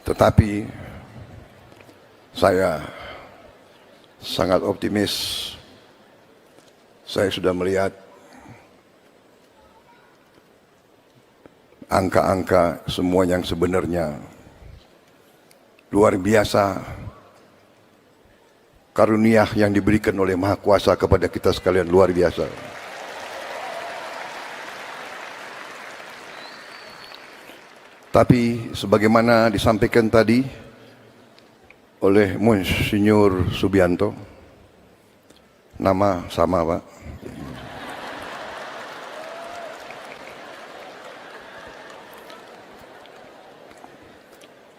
Tetapi saya sangat optimis. Saya sudah melihat angka-angka semua yang sebenarnya luar biasa. Karunia yang diberikan oleh Maha Kuasa kepada kita sekalian luar biasa. Tapi sebagaimana disampaikan tadi oleh Monsinyur Subianto, nama sama Pak,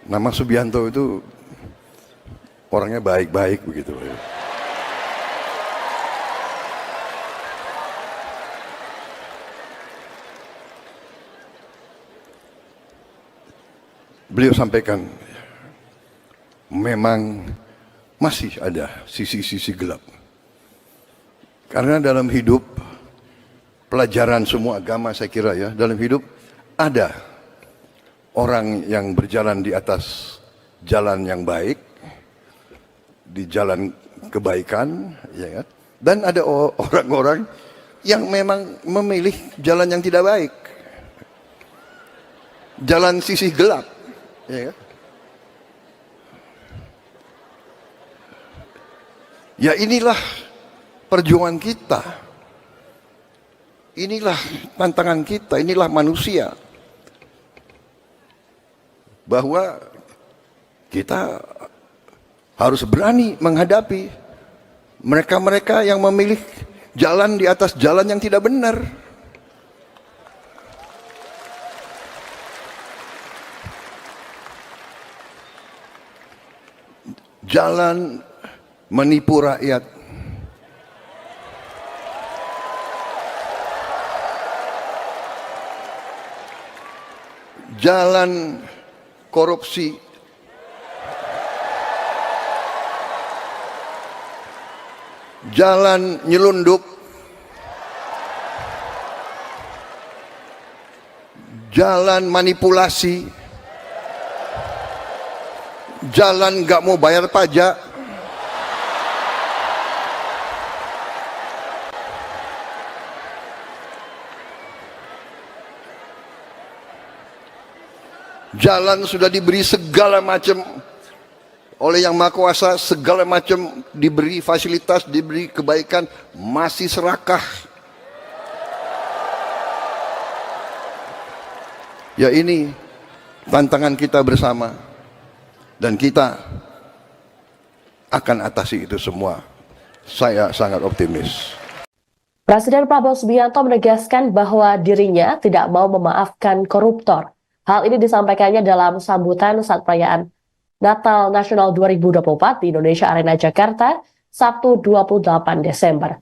nama Subianto itu orangnya baik-baik begitu. Beliau sampaikan, memang masih ada sisi-sisi gelap. Karena dalam hidup, pelajaran semua agama saya kira ya, dalam hidup ada orang yang berjalan di atas jalan yang baik, di jalan kebaikan, ya kan? Dan ada orang-orang yang memang memilih jalan yang tidak baik, jalan sisi gelap, ya kan? Ya inilah perjuangan kita, inilah tantangan kita, inilah manusia. Bahwa kita harus berani menghadapi mereka-mereka yang memilih jalan di atas jalan yang tidak benar. Jalan menipu rakyat. Jalan korupsi. Jalan nyelundup, jalan manipulasi, jalan nggak mau bayar pajak, jalan sudah diberi segala macam oleh Yang Maha Kuasa, segala macam diberi fasilitas, diberi kebaikan, masih serakah. Ya, ini tantangan kita bersama, dan kita akan atasi itu semua. Saya sangat optimis. Presiden Prabowo Subianto menegaskan bahwa dirinya tidak mau memaafkan koruptor. Hal ini disampaikannya dalam sambutan saat perayaan Natal Nasional 2024 di Indonesia Arena Jakarta, Sabtu 28 Desember.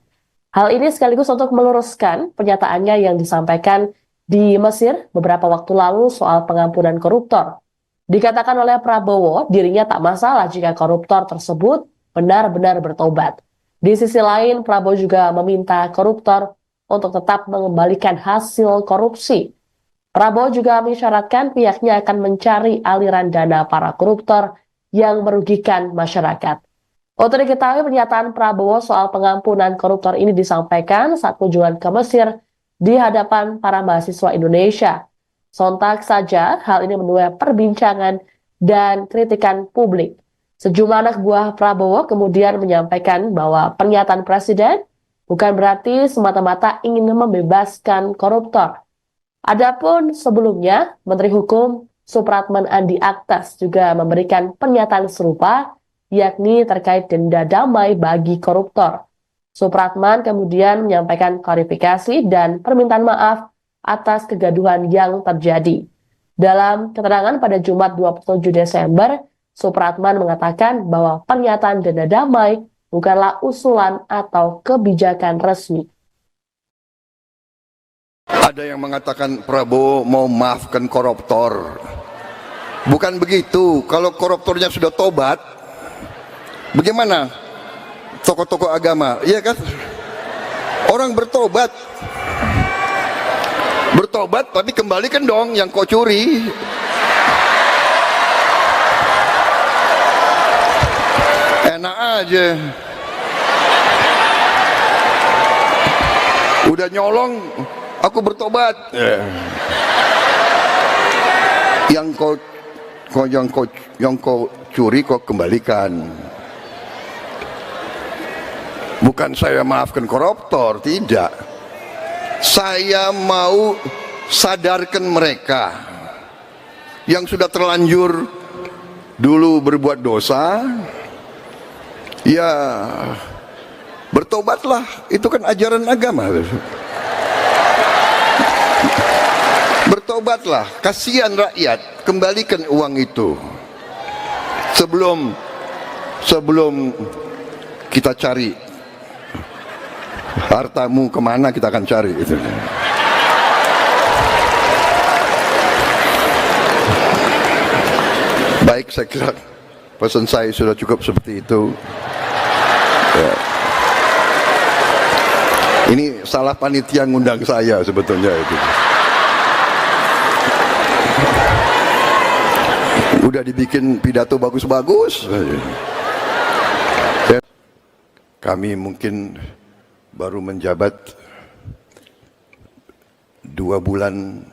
Hal ini sekaligus untuk meluruskan pernyataannya yang disampaikan di Mesir beberapa waktu lalu soal pengampunan koruptor. Dikatakan oleh Prabowo, dirinya tak masalah jika koruptor tersebut benar-benar bertobat. Di sisi lain, Prabowo juga meminta koruptor untuk tetap mengembalikan hasil korupsi. Prabowo juga mengisyaratkan pihaknya akan mencari aliran dana para koruptor yang merugikan masyarakat. Untuk diketahui, pernyataan Prabowo soal pengampunan koruptor ini disampaikan saat kunjungan ke Mesir di hadapan para mahasiswa Indonesia. Sontak saja hal ini menuai perbincangan dan kritikan publik. Sejumlah anak buah Prabowo kemudian menyampaikan bahwa pernyataan Presiden bukan berarti semata-mata ingin membebaskan koruptor. Adapun sebelumnya, Menteri Hukum Supratman Andi Aktas juga memberikan pernyataan serupa, yakni terkait denda damai bagi koruptor. Supratman kemudian menyampaikan klarifikasi dan permintaan maaf atas kegaduhan yang terjadi. Dalam keterangan pada Jumat 27 Desember, Supratman mengatakan bahwa pernyataan denda damai bukanlah usulan atau kebijakan resmi. Ada yang mengatakan Prabowo mau maafkan koruptor. Bukan begitu. Kalau koruptornya sudah tobat, bagaimana tokoh-tokoh agama? Iya kan? Orang bertobat. Bertobat tapi kembalikan dong yang kau curi. Enak aja. Udah nyolong, aku bertobat. Yang kau curi kau kembalikan. Bukan saya maafkan koruptor, tidak. Saya mau sadarkan mereka yang sudah terlanjur dulu berbuat dosa, ya bertobatlah. Itu kan ajaran agama. Bertobatlah, kasihan rakyat, kembalikan uang itu. Sebelum kita cari hartamu kemana, kita akan cari itu. Baik, saya kira pesan saya sudah cukup seperti itu. Ya. Ini salah panitia ngundang saya sebetulnya itu. Udah dibikin pidato bagus-bagus. Kami mungkin baru menjabat 2 bulan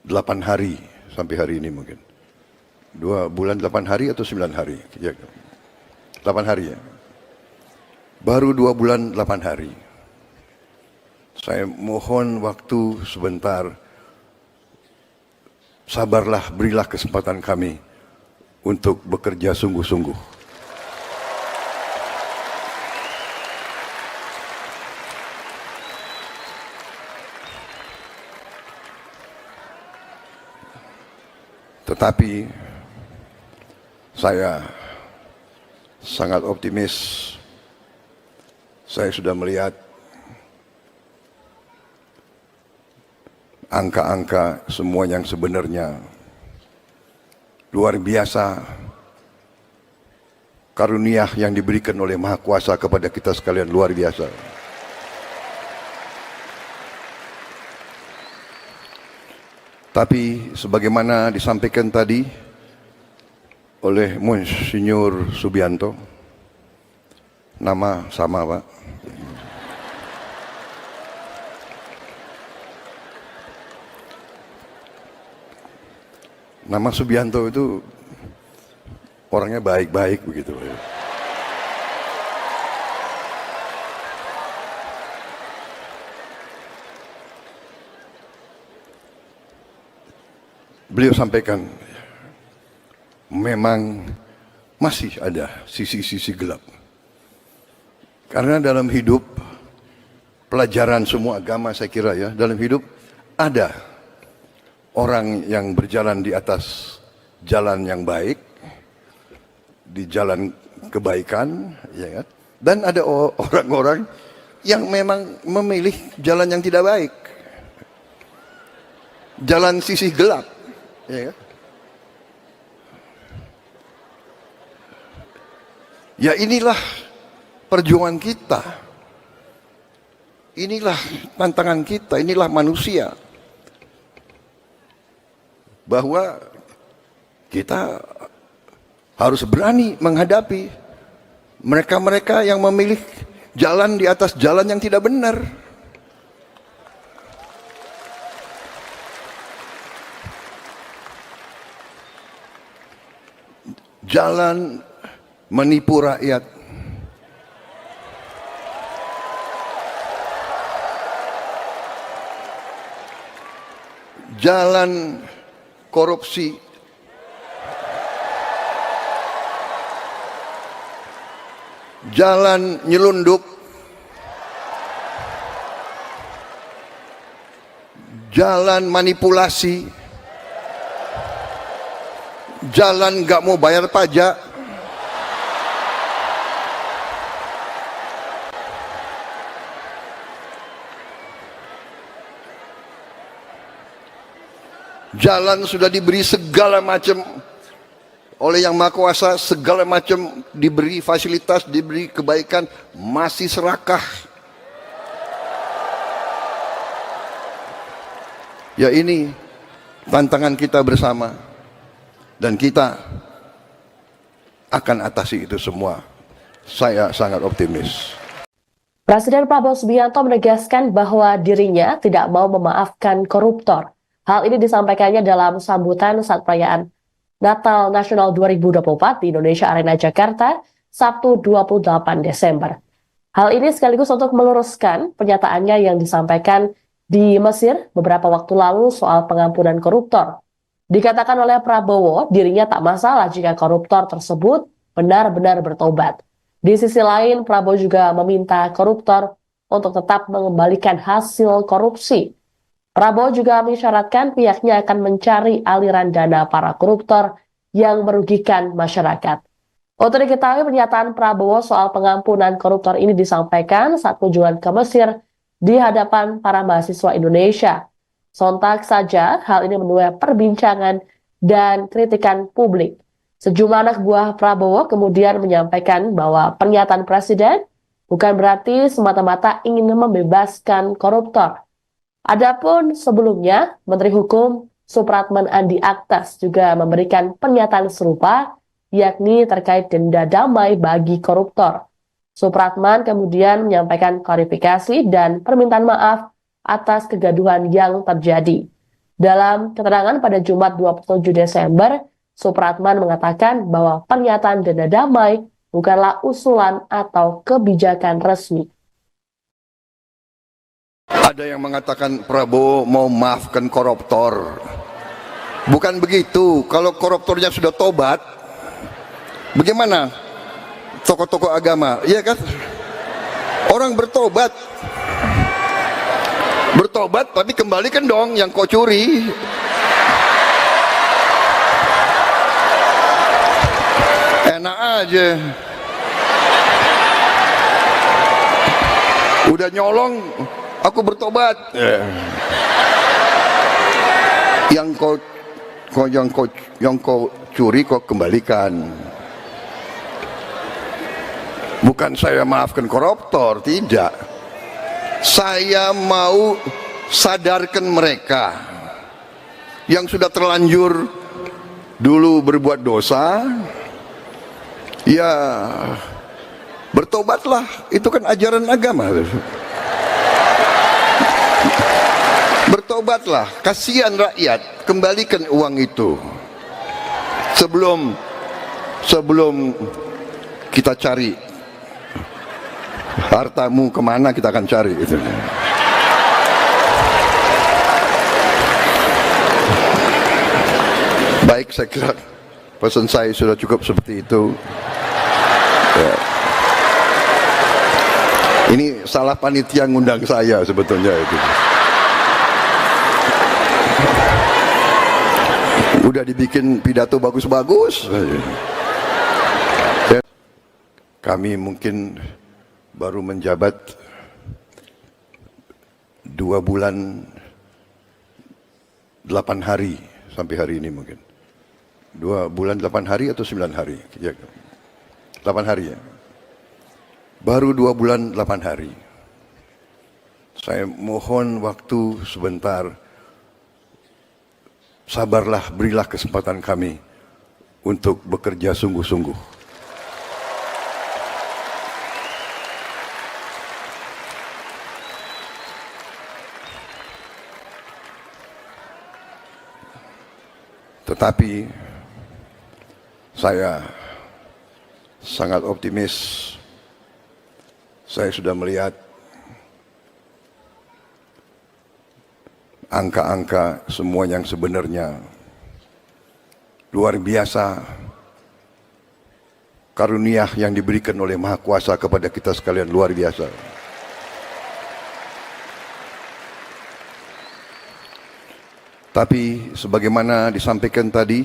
8 hari sampai hari ini mungkin. 2 bulan 8 hari atau 9 hari? Ya, 8 hari ya. Baru 2 bulan 8 hari. Saya mohon waktu sebentar. Sabarlah, berilah kesempatan kami untuk bekerja sungguh-sungguh. Tetapi saya sangat optimis. Saya sudah melihat angka-angka semua yang sebenarnya luar biasa karunia yang diberikan oleh Maha Kuasa kepada kita sekalian, luar biasa. Tapi sebagaimana disampaikan tadi oleh Monsinyur Subianto, nama sama Pak, nama Subianto itu orangnya baik-baik begitu. Beliau sampaikan, memang masih ada sisi-sisi gelap. Karena dalam hidup, pelajaran semua agama saya kira ya, dalam hidup ada orang yang berjalan di atas jalan yang baik, di jalan kebaikan, ya kan? Dan ada orang-orang yang memang memilih jalan yang tidak baik, jalan sisi gelap, ya kan? Ya inilah perjuangan kita, inilah tantangan kita, inilah manusia, bahwa kita harus berani menghadapi mereka-mereka yang memilih jalan di atas jalan yang tidak benar. Jalan menipu rakyat, jalan korupsi, jalan nyelundup, jalan manipulasi, jalan nggak mau bayar pajak, jalan sudah diberi segala macam oleh Yang Maha Kuasa, segala macam diberi fasilitas, diberi kebaikan, masih serakah. Ya ini tantangan kita bersama, dan kita akan atasi itu semua. Saya sangat optimis. Presiden Prabowo Subianto menegaskan bahwa dirinya tidak mau memaafkan koruptor. Hal ini disampaikannya dalam sambutan saat perayaan Natal Nasional 2024 di Indonesia Arena Jakarta, Sabtu 28 Desember. Hal ini sekaligus untuk meluruskan pernyataannya yang disampaikan di Mesir beberapa waktu lalu soal pengampunan koruptor. Dikatakan oleh Prabowo, dirinya tak masalah jika koruptor tersebut benar-benar bertobat. Di sisi lain, Prabowo juga meminta koruptor untuk tetap mengembalikan hasil korupsi. Prabowo juga mengisyaratkan pihaknya akan mencari aliran dana para koruptor yang merugikan masyarakat. Untuk diketahui, pernyataan Prabowo soal pengampunan koruptor ini disampaikan saat kunjungan ke Mesir di hadapan para mahasiswa Indonesia. Sontak saja hal ini menuai perbincangan dan kritikan publik. Sejumlah anak buah Prabowo kemudian menyampaikan bahwa pernyataan Presiden bukan berarti semata-mata ingin membebaskan koruptor. Adapun sebelumnya, Menteri Hukum Supratman Andi Aktas juga memberikan pernyataan serupa, yakni terkait denda damai bagi koruptor. Supratman kemudian menyampaikan klarifikasi dan permintaan maaf atas kegaduhan yang terjadi. Dalam keterangan pada Jumat 27 Desember, Supratman mengatakan bahwa pernyataan denda damai bukanlah usulan atau kebijakan resmi. Ada yang mengatakan Prabowo mau maafkan koruptor. Bukan begitu. Kalau koruptornya sudah tobat, bagaimana tokoh-tokoh agama? Iya kan? Orang bertobat. Bertobat tapi kembalikan dong yang kau curi. Enak aja. Udah nyolong, aku bertobat. Yang kau Kok yang kau curi kok kembalikan. Bukan saya maafkan koruptor, tidak. Saya mau sadarkan mereka yang sudah terlanjur dulu berbuat dosa, ya bertobatlah, itu kan ajaran agama. Bertobatlah, kasihan rakyat, kembalikan uang itu sebelum kita cari hartamu kemana, kita akan cari itu. Baik, saya kira pesan saya sudah cukup seperti itu. Ya. Ini salah panitia ngundang saya sebetulnya itu. Udah dibikin pidato bagus-bagus. Kami mungkin baru menjabat 2 bulan 8 hari sampai hari ini mungkin. 2 bulan 8 hari atau 9 hari? Ya, 8 hari ya. Baru 2 bulan 8 hari. Saya mohon waktu sebentar. Sabarlah, berilah kesempatan kami untuk bekerja sungguh-sungguh. Tetapi saya sangat optimis. Saya sudah melihat angka-angka semua yang sebenarnya luar biasa, karunia yang diberikan oleh Maha Kuasa kepada kita sekalian luar biasa. Tapi sebagaimana disampaikan tadi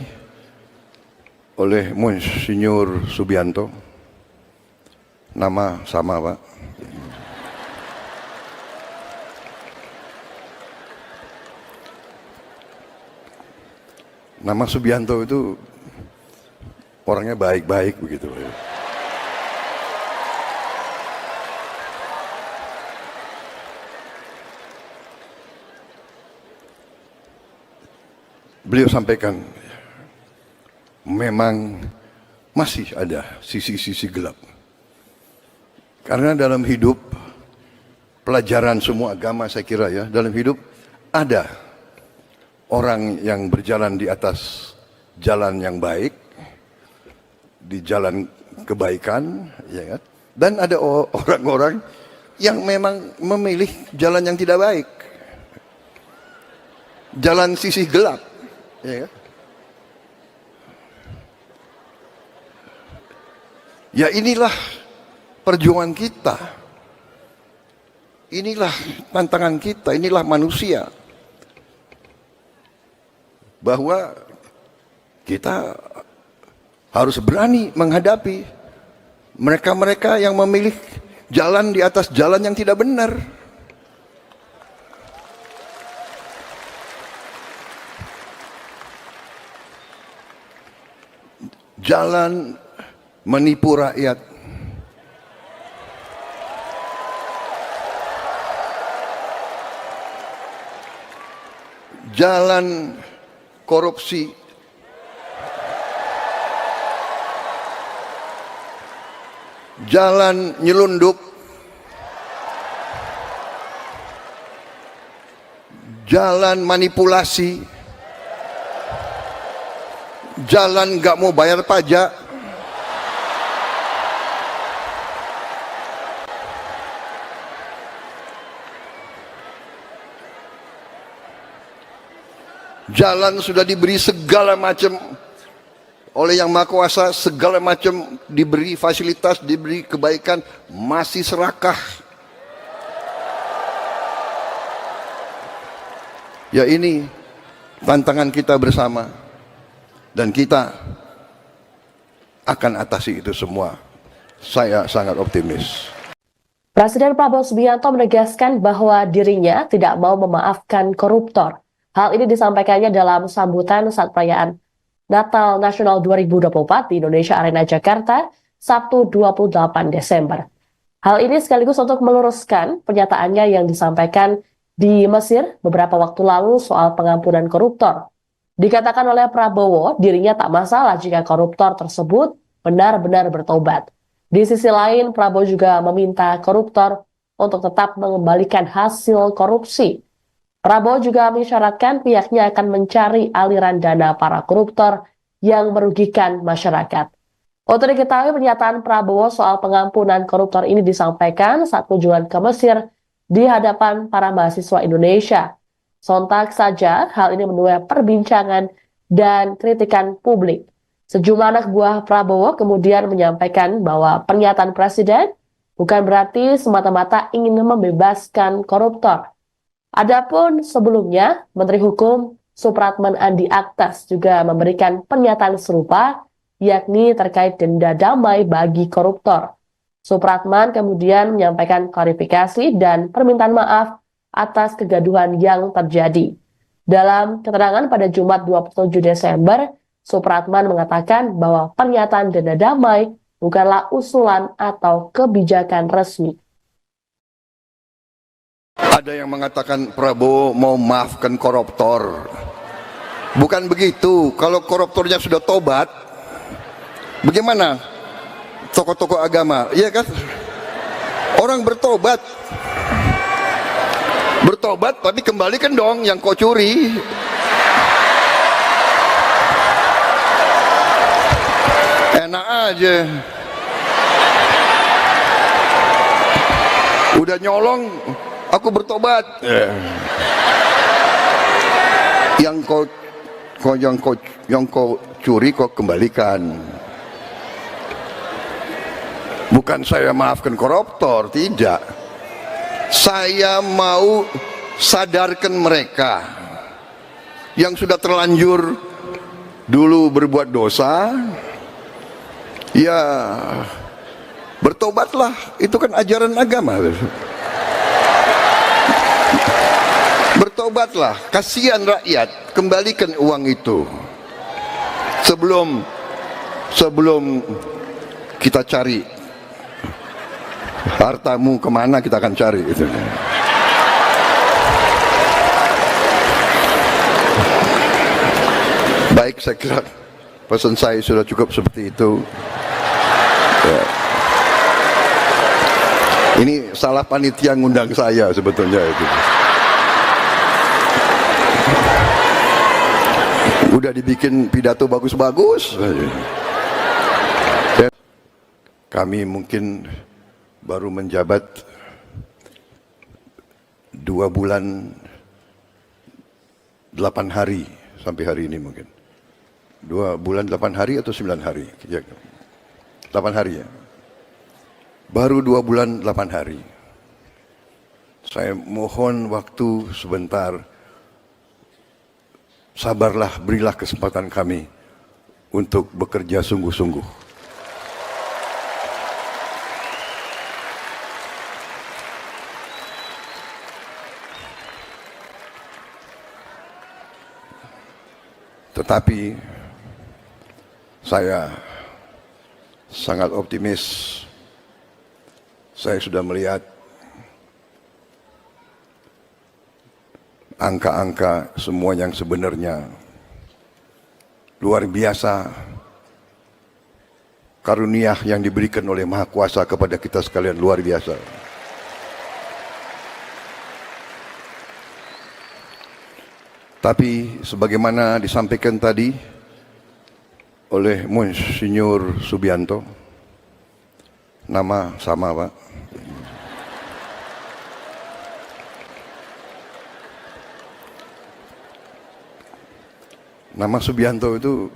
oleh Monsinyur Subianto, nama sama Pak, nama Subianto itu orangnya baik-baik begitu. Beliau sampaikan, memang masih ada sisi-sisi gelap. Karena dalam hidup, pelajaran semua agama saya kira ya, dalam hidup ada orang yang berjalan di atas jalan yang baik, di jalan kebaikan, ya kan? Dan ada orang-orang yang memang memilih jalan yang tidak baik, jalan sisi gelap, ya kan? Ya inilah perjuangan kita, inilah tantangan kita, inilah manusia. Bahwa kita harus berani menghadapi mereka-mereka yang memilih jalan di atas jalan yang tidak benar. Jalan menipu rakyat. Jalan korupsi, jalan nyelundup, jalan manipulasi, jalan gak mau bayar pajak, jalan sudah diberi segala macam oleh Yang Maha Kuasa, segala macam diberi fasilitas, diberi kebaikan, masih serakah. Ya ini tantangan kita bersama, dan kita akan atasi itu semua. Saya sangat optimis. Presiden Prabowo Subianto menegaskan bahwa dirinya tidak mau memaafkan koruptor. Hal ini disampaikannya dalam sambutan saat perayaan Natal Nasional 2024 di Indonesia Arena Jakarta, Sabtu 28 Desember. Hal ini sekaligus untuk meluruskan pernyataannya yang disampaikan di Mesir beberapa waktu lalu soal pengampunan koruptor. Dikatakan oleh Prabowo, dirinya tak masalah jika koruptor tersebut benar-benar bertobat. Di sisi lain, Prabowo juga meminta koruptor untuk tetap mengembalikan hasil korupsi. Prabowo juga mengisyaratkan pihaknya akan mencari aliran dana para koruptor yang merugikan masyarakat. Untuk diketahui, pernyataan Prabowo soal pengampunan koruptor ini disampaikan saat kunjungan ke Mesir di hadapan para mahasiswa Indonesia. Sontak saja, hal ini menuai perbincangan dan kritikan publik. Sejumlah anak buah Prabowo kemudian menyampaikan bahwa pernyataan Presiden bukan berarti semata-mata ingin membebaskan koruptor. Adapun sebelumnya, Menteri Hukum Supratman Andi Aktas juga memberikan pernyataan serupa, yakni terkait denda damai bagi koruptor. Supratman kemudian menyampaikan klarifikasi dan permintaan maaf atas kegaduhan yang terjadi. Dalam keterangan pada Jumat 27 Desember, Supratman mengatakan bahwa pernyataan denda damai bukanlah usulan atau kebijakan resmi. Ada yang mengatakan Prabowo mau maafkan koruptor. Bukan begitu. Kalau koruptornya sudah tobat, bagaimana tokoh-tokoh agama? Iya kan? Orang bertobat. Bertobat tapi kembalikan dong yang kau curi. Enak aja. Udah nyolong, aku bertobat. Yang kau curi kau kembalikan. Bukan saya maafkan koruptor, tidak. Saya mau sadarkan mereka yang sudah terlanjur dulu berbuat dosa, ya bertobatlah. Itu kan ajaran agama. Bertobatlah, kasihan rakyat, kembalikan uang itu. Sebelum kita cari hartamu kemana, kita akan cari gitu. Baik, saya kira pesan saya sudah cukup seperti itu. Ya. Ini salah panitia ngundang saya sebetulnya itu. Udah dibikin pidato bagus-bagus. Kami mungkin baru menjabat 2 bulan 8 hari sampai hari ini mungkin. 2 bulan 8 hari atau 9 hari? 8 hari ya. Baru 2 bulan 8 hari. Saya mohon waktu sebentar. Sabarlah, berilah kesempatan kami untuk bekerja sungguh-sungguh. Tetapi saya sangat optimis. Saya sudah melihat angka-angka semua yang sebenarnya luar biasa. Karunia yang diberikan oleh Maha Kuasa kepada kita sekalian luar biasa. Tapi sebagaimana disampaikan tadi oleh Monsinyur Subianto, nama sama Pak, nama Subianto itu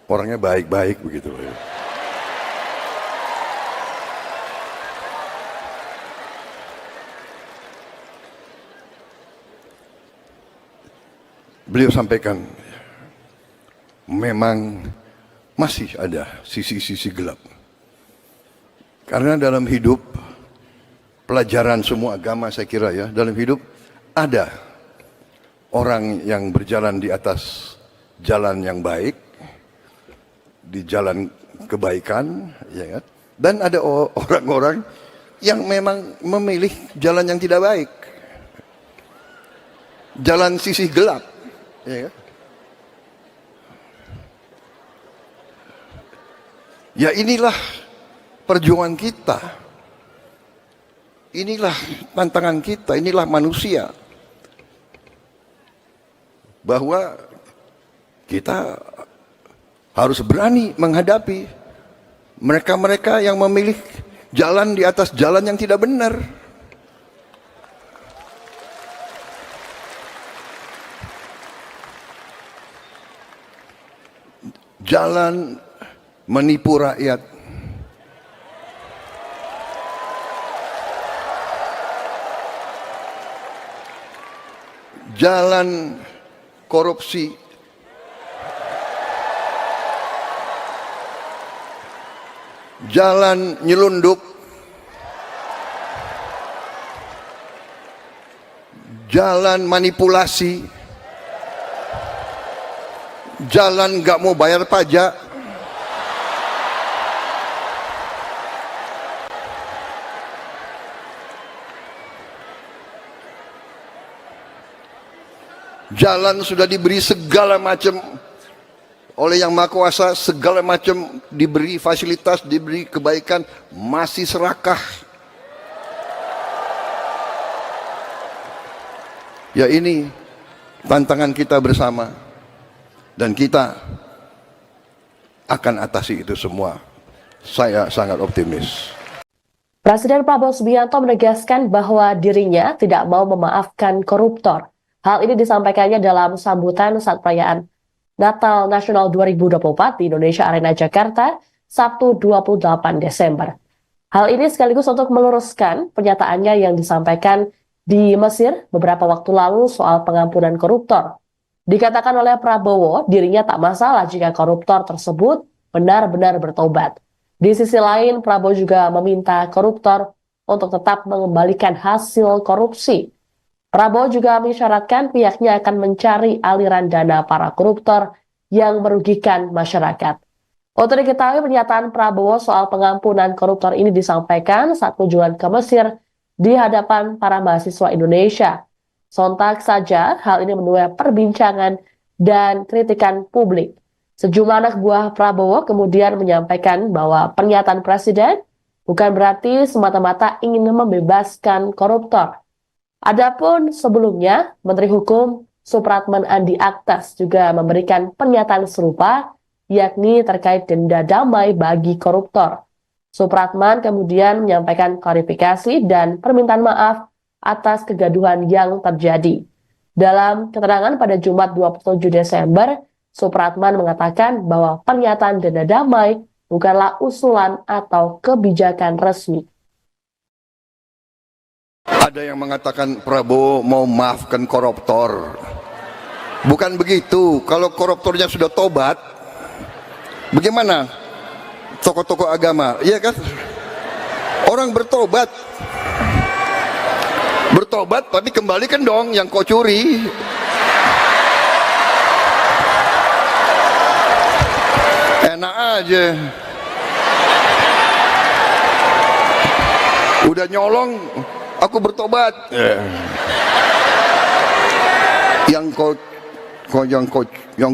orangnya baik-baik begitu. Beliau sampaikan, memang masih ada sisi-sisi gelap. Karena dalam hidup, pelajaran semua agama saya kira ya, dalam hidup ada orang yang berjalan di atas jalan yang baik, di jalan kebaikan, ya kan? Dan ada orang-orang yang memang memilih jalan yang tidak baik, jalan sisi gelap, ya kan? Ya inilah perjuangan kita, inilah tantangan kita, inilah manusia, bahwa kita harus berani menghadapi mereka-mereka yang memilih jalan di atas jalan yang tidak benar. Jalan menipu rakyat. Jalan korupsi. Jalan nyelundup. Jalan manipulasi. Jalan gak mau bayar pajak. Jalan sudah diberi segala macam oleh Yang Maha Kuasa, segala macam diberi fasilitas, diberi kebaikan, masih serakah. Ya ini tantangan kita bersama, dan kita akan atasi itu semua. Saya sangat optimis. Presiden Prabowo Subianto menegaskan bahwa dirinya tidak mau memaafkan koruptor. Hal ini disampaikannya dalam sambutan saat perayaan Natal Nasional 2024 di Indonesia Arena Jakarta, Sabtu 28 Desember. Hal ini sekaligus untuk meluruskan pernyataannya yang disampaikan di Mesir beberapa waktu lalu soal pengampunan koruptor. Dikatakan oleh Prabowo, dirinya tak masalah jika koruptor tersebut benar-benar bertobat. Di sisi lain, Prabowo juga meminta koruptor untuk tetap mengembalikan hasil korupsi. Prabowo juga mengisyaratkan pihaknya akan mencari aliran dana para koruptor yang merugikan masyarakat. Untuk diketahui, pernyataan Prabowo soal pengampunan koruptor ini disampaikan saat kunjungan ke Mesir di hadapan para mahasiswa Indonesia. Sontak saja hal ini menuai perbincangan dan kritikan publik. Sejumlah anak buah Prabowo kemudian menyampaikan bahwa pernyataan Presiden bukan berarti semata-mata ingin membebaskan koruptor. Adapun sebelumnya, Menteri Hukum Supratman Andi Aktas juga memberikan pernyataan serupa, yakni terkait denda damai bagi koruptor. Supratman kemudian menyampaikan klarifikasi dan permintaan maaf atas kegaduhan yang terjadi. Dalam keterangan pada Jumat 27 Desember, Supratman mengatakan bahwa pernyataan denda damai bukanlah usulan atau kebijakan resmi. Ada yang mengatakan Prabowo mau maafkan koruptor. Bukan begitu. Kalau koruptornya sudah tobat, bagaimana tokoh-tokoh agama? Iya kan? Orang bertobat. Bertobat tapi kembalikan dong yang kau curi. Enak aja. Udah nyolong, aku bertobat. Yang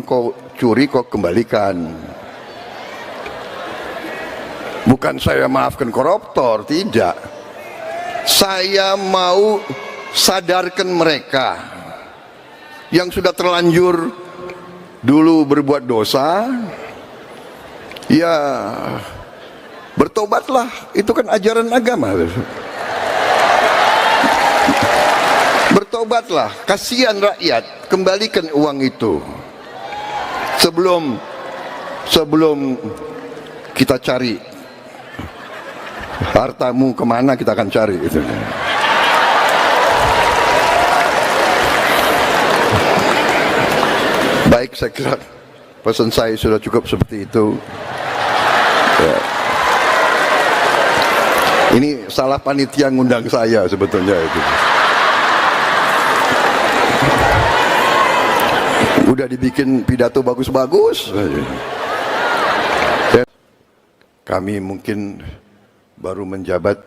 kau curi kau kembalikan. Bukan saya maafkan koruptor, tidak. Saya mau sadarkan mereka yang sudah terlanjur dulu berbuat dosa. Ya, bertobatlah. Itu kan ajaran agama. Bertobatlah, kasihan rakyat, kembalikan uang itu. Sebelum kita cari hartamu kemana, kita akan cari itu. Baik, saya kira pesan saya sudah cukup seperti itu. Ya. Ini salah panitia ngundang saya sebetulnya itu. Udah dibikin pidato bagus-bagus. Kami mungkin baru menjabat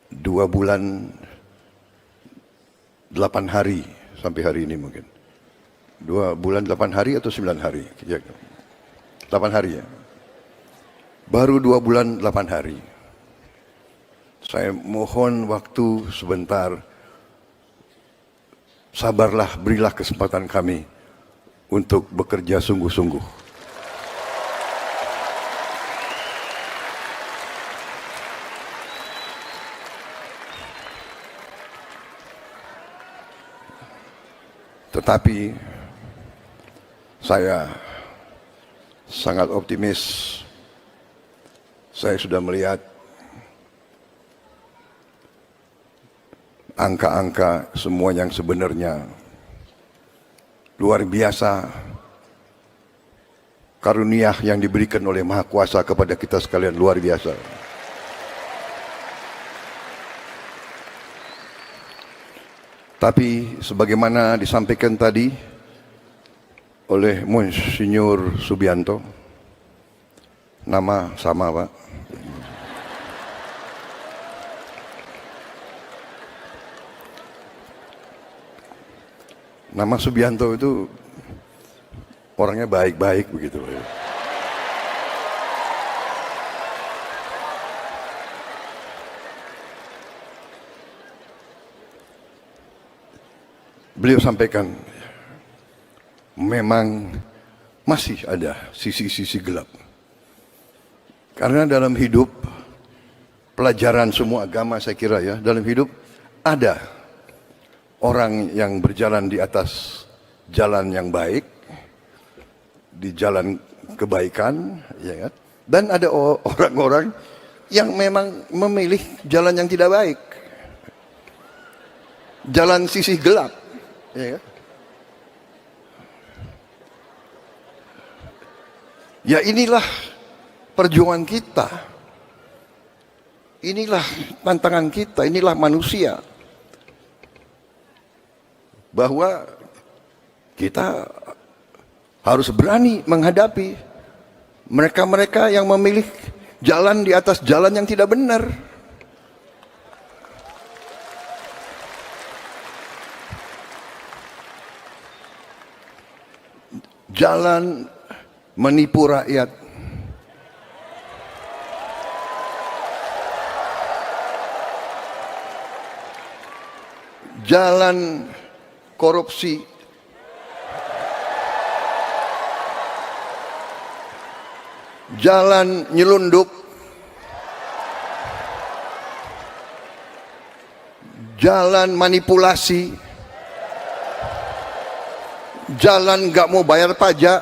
2 bulan 8 hari sampai hari ini mungkin. 2 bulan 8 hari atau 9 hari? 8 hari ya. Baru 2 bulan 8 hari. Saya mohon waktu sebentar. Sabarlah, berilah kesempatan kami untuk bekerja sungguh-sungguh. Tetapi saya sangat optimis. Saya sudah melihat angka-angka semua yang sebenarnya luar biasa. Karunia yang diberikan oleh Maha Kuasa kepada kita sekalian luar biasa. Tapi sebagaimana disampaikan tadi oleh Monsinyur Subianto, nama sama Pak, nama Subianto itu orangnya baik-baik begitu. Beliau sampaikan, memang masih ada sisi-sisi gelap. Karena dalam hidup, pelajaran semua agama saya kira ya, dalam hidup ada orang yang berjalan di atas jalan yang baik, di jalan kebaikan, ya kan? Dan ada orang-orang yang memang memilih jalan yang tidak baik, jalan sisi gelap, ya kan? Ya inilah perjuangan kita, inilah tantangan kita, inilah manusia. Bahwa kita harus berani menghadapi mereka-mereka yang memilih jalan di atas jalan yang tidak benar. Jalan menipu rakyat. Jalan korupsi, jalan nyelundup, jalan manipulasi, jalan gak mau bayar pajak,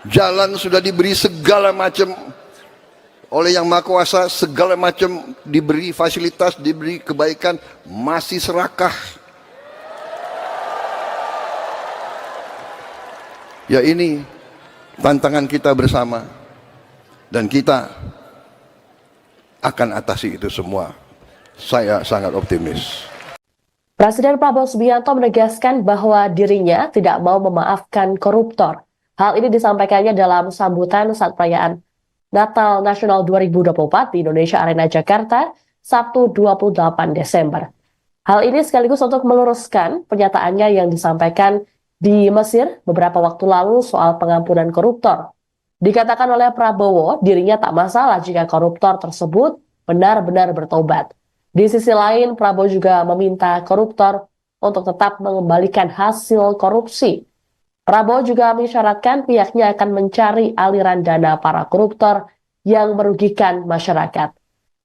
jalan sudah diberi segala macam oleh Yang Maha Kuasa, segala macam diberi fasilitas, diberi kebaikan, masih serakah. Ya ini tantangan kita bersama, dan kita akan atasi itu semua. Saya sangat optimis. Presiden Prabowo Subianto menegaskan bahwa dirinya tidak mau memaafkan koruptor. Hal ini disampaikannya dalam sambutan saat perayaan Natal Nasional 2024 di Indonesia Arena Jakarta, Sabtu 28 Desember. Hal ini sekaligus untuk meluruskan pernyataannya yang disampaikan di Mesir beberapa waktu lalu soal pengampunan koruptor. Dikatakan oleh Prabowo, dirinya tak masalah jika koruptor tersebut benar-benar bertobat. Di sisi lain, Prabowo juga meminta koruptor untuk tetap mengembalikan hasil korupsi. Prabowo juga mengisyaratkan pihaknya akan mencari aliran dana para koruptor yang merugikan masyarakat.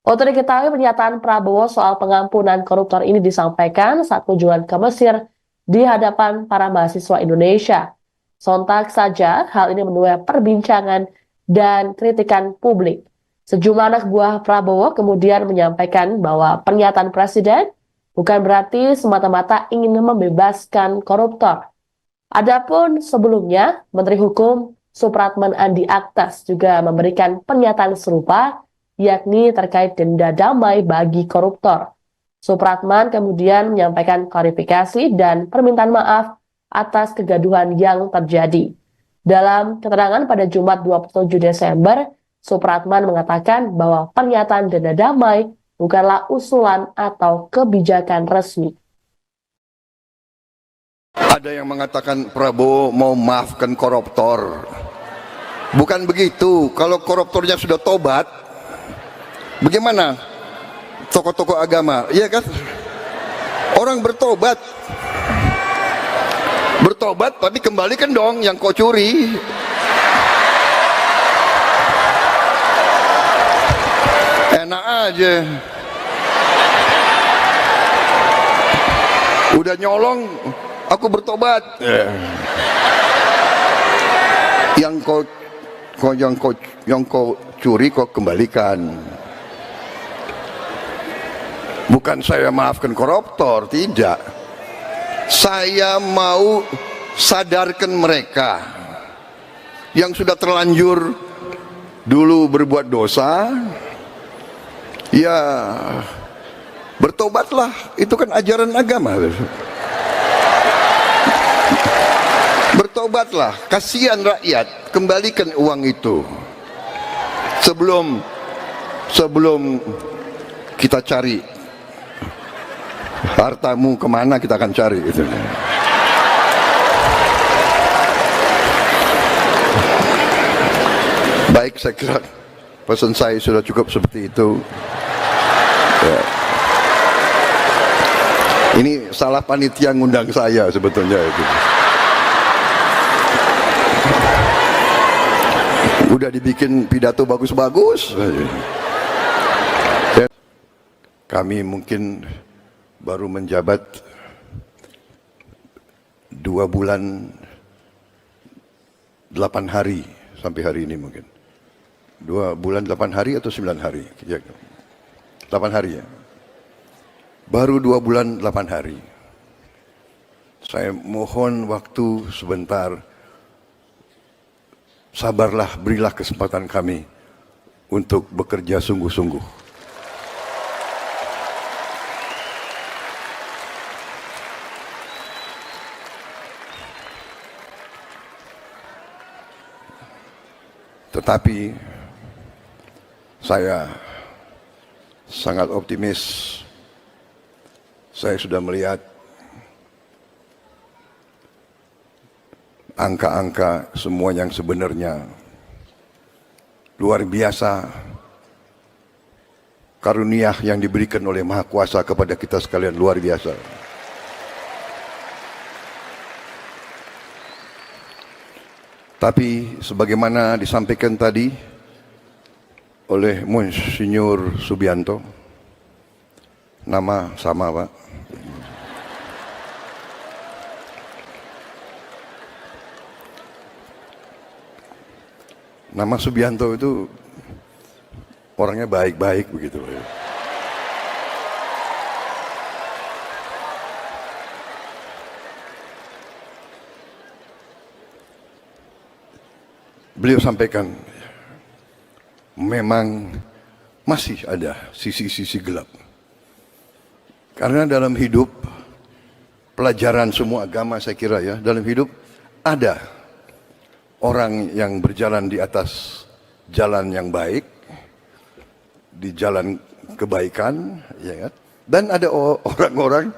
Untuk diketahui, pernyataan Prabowo soal pengampunan koruptor ini disampaikan saat kunjungan ke Mesir di hadapan para mahasiswa Indonesia. Sontak saja hal ini menuai perbincangan dan kritikan publik. Sejumlah anak buah Prabowo kemudian menyampaikan bahwa pernyataan Presiden bukan berarti semata-mata ingin membebaskan koruptor. Adapun sebelumnya, Menteri Hukum Supratman Andi Aktas juga memberikan pernyataan serupa, yakni terkait denda damai bagi koruptor. Supratman kemudian menyampaikan klarifikasi dan permintaan maaf atas kegaduhan yang terjadi. Dalam keterangan pada Jumat 27 Desember, Supratman mengatakan bahwa pernyataan denda damai bukanlah usulan atau kebijakan resmi. Ada yang mengatakan Prabowo mau maafkan koruptor. Bukan begitu. Kalau koruptornya sudah tobat, bagaimana tokoh-tokoh agama? Iya kan? Orang bertobat. Bertobat tapi kembalikan dong yang kau curi. Enak aja. Udah nyolong, aku bertobat. Yang kau curi kau kembalikan. Bukan saya maafkan koruptor, tidak. Saya mau sadarkan mereka yang sudah terlanjur dulu berbuat dosa, ya bertobatlah. Itu kan ajaran agama. Bertobatlah, kasihan rakyat, kembalikan uang itu sebelum kita cari hartamu kemana, kita akan cari gitu. Baik, saya kira pesan saya sudah cukup seperti itu. Ya. Ini salah panitia ngundang saya sebetulnya itu. Udah dibikin pidato bagus-bagus. Kami mungkin baru menjabat 2 bulan 8 hari sampai hari ini mungkin. 2 bulan 8 hari atau 9 hari? 8 hari ya. Baru 2 bulan 8 hari. Saya mohon waktu sebentar. Sabarlah, berilah kesempatan kami untuk bekerja sungguh-sungguh. Tetapi saya sangat optimis. Saya sudah melihat angka-angka semua yang sebenarnya luar biasa. Karunia yang diberikan oleh Maha Kuasa kepada kita sekalian luar biasa. Tapi sebagaimana disampaikan tadi oleh Monsinyur Subianto, nama sama Pak, nama Subianto itu orangnya baik-baik begitu. Beliau sampaikan, memang masih ada sisi-sisi gelap. Karena dalam hidup, pelajaran semua agama saya kira ya, dalam hidup ada orang yang berjalan di atas jalan yang baik, di jalan kebaikan, ya kan? Dan ada orang-orang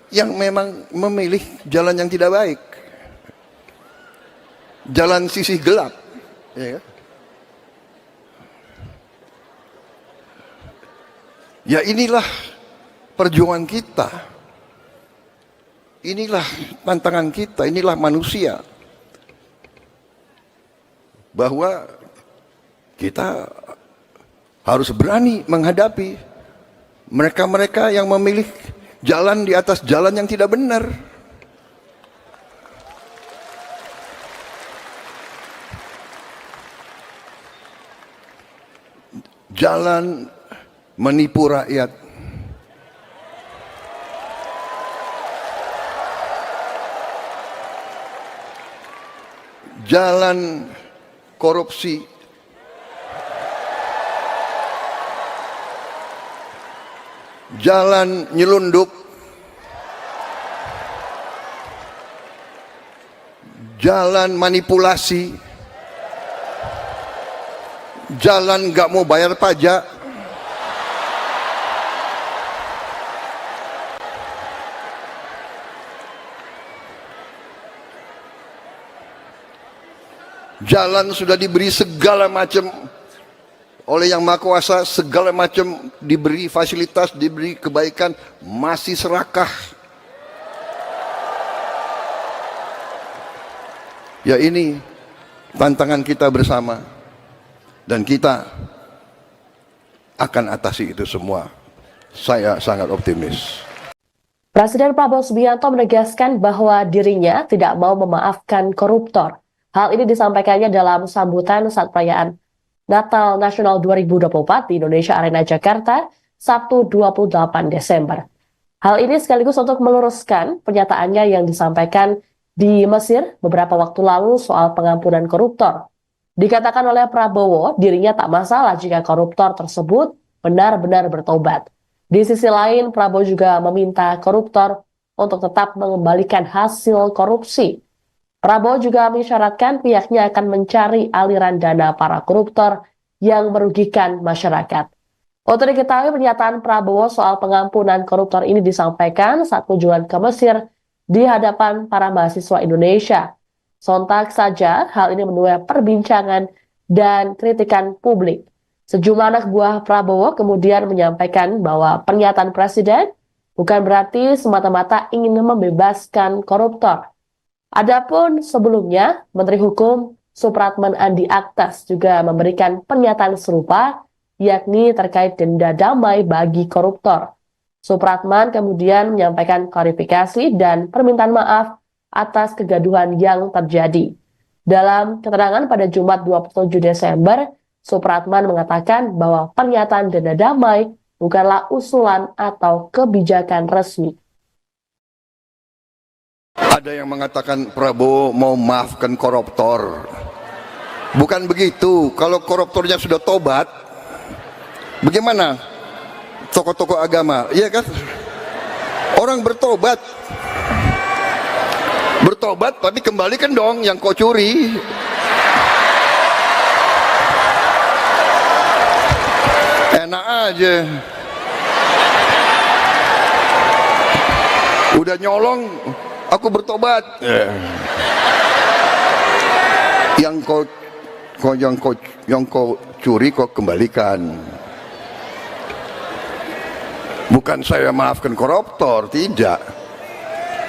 yang memang memilih jalan yang tidak baik, jalan sisi gelap, ya kan? Ya inilah perjuangan kita, inilah tantangan kita, inilah manusia. Bahwa kita harus berani menghadapi mereka-mereka yang memilih jalan di atas jalan yang tidak benar. Jalan menipu rakyat. Jalan korupsi. Jalan nyelundup, jalan manipulasi, jalan nggak mau bayar pajak, jalan sudah diberi segala macam oleh Yang Maha Kuasa, segala macam diberi fasilitas, diberi kebaikan, masih serakah. Ya, ini tantangan kita bersama, dan kita akan atasi itu semua. Saya sangat optimis. Presiden Prabowo Subianto menegaskan bahwa dirinya tidak mau memaafkan koruptor. Hal ini disampaikannya dalam sambutan saat perayaan Natal Nasional 2024 di Indonesia Arena Jakarta, Sabtu 28 Desember. Hal ini sekaligus untuk meluruskan pernyataannya yang disampaikan di Mesir beberapa waktu lalu soal pengampunan koruptor. Dikatakan oleh Prabowo, dirinya tak masalah jika koruptor tersebut benar-benar bertobat. Di sisi lain, Prabowo juga meminta koruptor untuk tetap mengembalikan hasil korupsi. Prabowo juga mengisyaratkan pihaknya akan mencari aliran dana para koruptor yang merugikan masyarakat. Untuk diketahui, pernyataan Prabowo soal pengampunan koruptor ini disampaikan saat kunjungan ke Mesir di hadapan para mahasiswa Indonesia. Sontak saja hal ini menuai perbincangan dan kritikan publik. Sejumlah anak buah Prabowo kemudian menyampaikan bahwa pernyataan Presiden bukan berarti semata-mata ingin membebaskan koruptor. Adapun sebelumnya, Menteri Hukum Supratman Andi Aktas juga memberikan pernyataan serupa, yakni terkait denda damai bagi koruptor. Supratman kemudian menyampaikan klarifikasi dan permintaan maaf atas kegaduhan yang terjadi. Dalam keterangan pada Jumat 27 Desember, Supratman mengatakan bahwa pernyataan denda damai bukanlah usulan atau kebijakan resmi. Ada yang mengatakan Prabowo mau maafkan koruptor. Bukan begitu. Kalau koruptornya sudah tobat, bagaimana tokoh-tokoh agama? Iya kan? Orang bertobat. Bertobat tapi kembalikan dong yang kau curi. Enak aja. Udah nyolong, aku bertobat. Yang kau curi kau kembalikan. Bukan saya maafkan koruptor, tidak.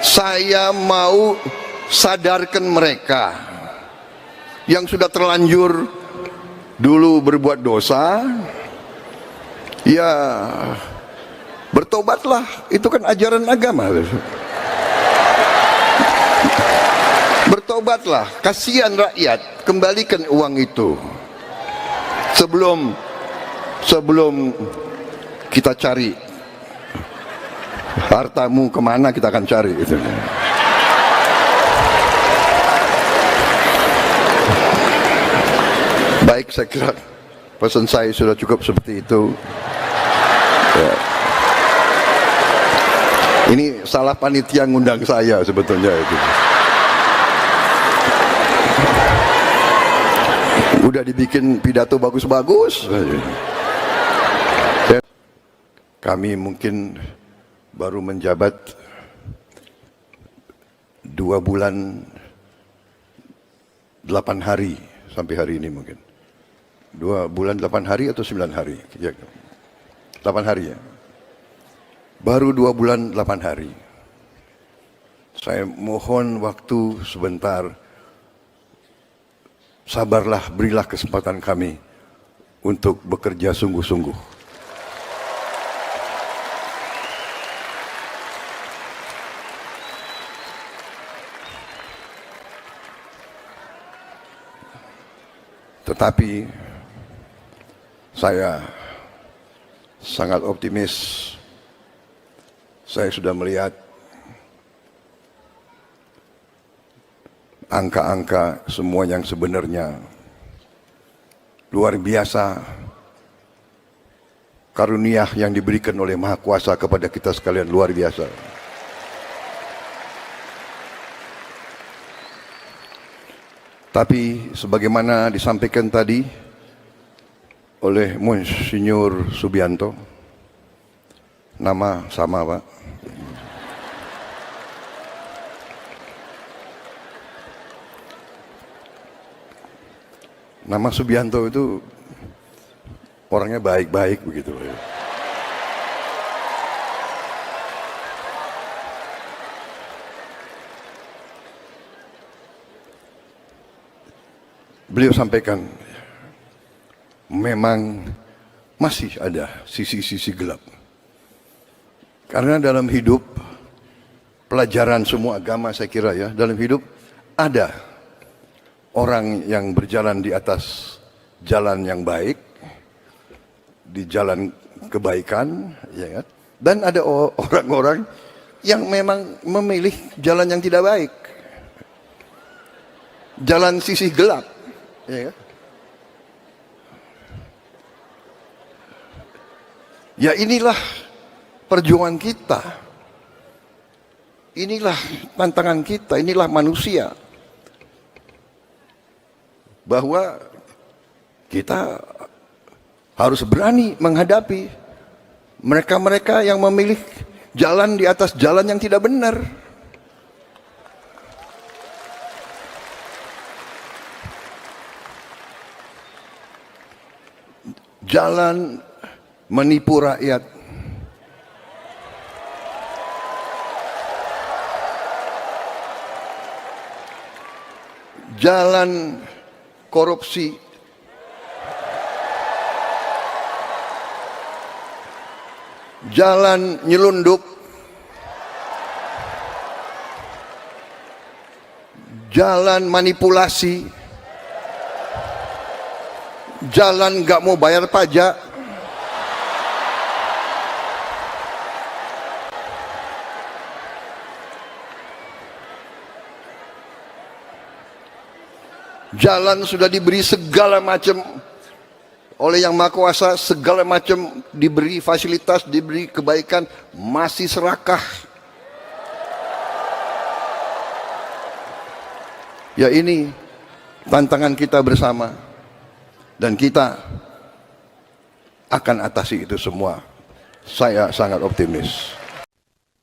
Saya mau sadarkan mereka yang sudah terlanjur dulu berbuat dosa. Ya, bertobatlah. Itu kan ajaran agama. Bertobatlah, kasihan rakyat, kembalikan uang itu. Sebelum kita cari hartamu kemana, kita akan cari gitu. Baik, saya kira pesan saya sudah cukup seperti itu. Ya. Ini salah panitia ngundang saya sebetulnya itu. Udah dibikin pidato bagus-bagus. Kami mungkin baru menjabat 2 bulan 8 hari sampai hari ini mungkin. 2 bulan 8 hari atau 9 hari? Ya, 8 hari ya. Baru 2 bulan 8 hari. Saya mohon waktu sebentar. Sabarlah, berilah kesempatan kami untuk bekerja sungguh-sungguh. Tetapi saya sangat optimis. Saya sudah melihat angka-angka semua yang sebenarnya luar biasa karunia yang diberikan oleh Maha Kuasa kepada kita sekalian, luar biasa. Tapi sebagaimana disampaikan tadi oleh Monsinyur Subianto, nama sama Pak, nama Subianto itu orangnya baik-baik begitu. Beliau sampaikan, memang masih ada sisi-sisi gelap. Karena dalam hidup, pelajaran semua agama saya kira ya, dalam hidup ada orang yang berjalan di atas jalan yang baik, di jalan kebaikan, ya kan? Dan ada orang-orang yang memang memilih jalan yang tidak baik, jalan sisi gelap, ya kan? Ya inilah perjuangan kita, inilah tantangan kita, inilah manusia. Bahwa kita harus berani menghadapi mereka-mereka yang memilih jalan di atas jalan yang tidak benar. Jalan menipu rakyat. Jalan korupsi, jalan nyelundup, jalan manipulasi, jalan gak mau bayar pajak, jalan sudah diberi segala macam oleh Yang Maha Kuasa, segala macam diberi fasilitas, diberi kebaikan, masih serakah. Ya ini tantangan kita bersama, dan kita akan atasi itu semua. Saya sangat optimis.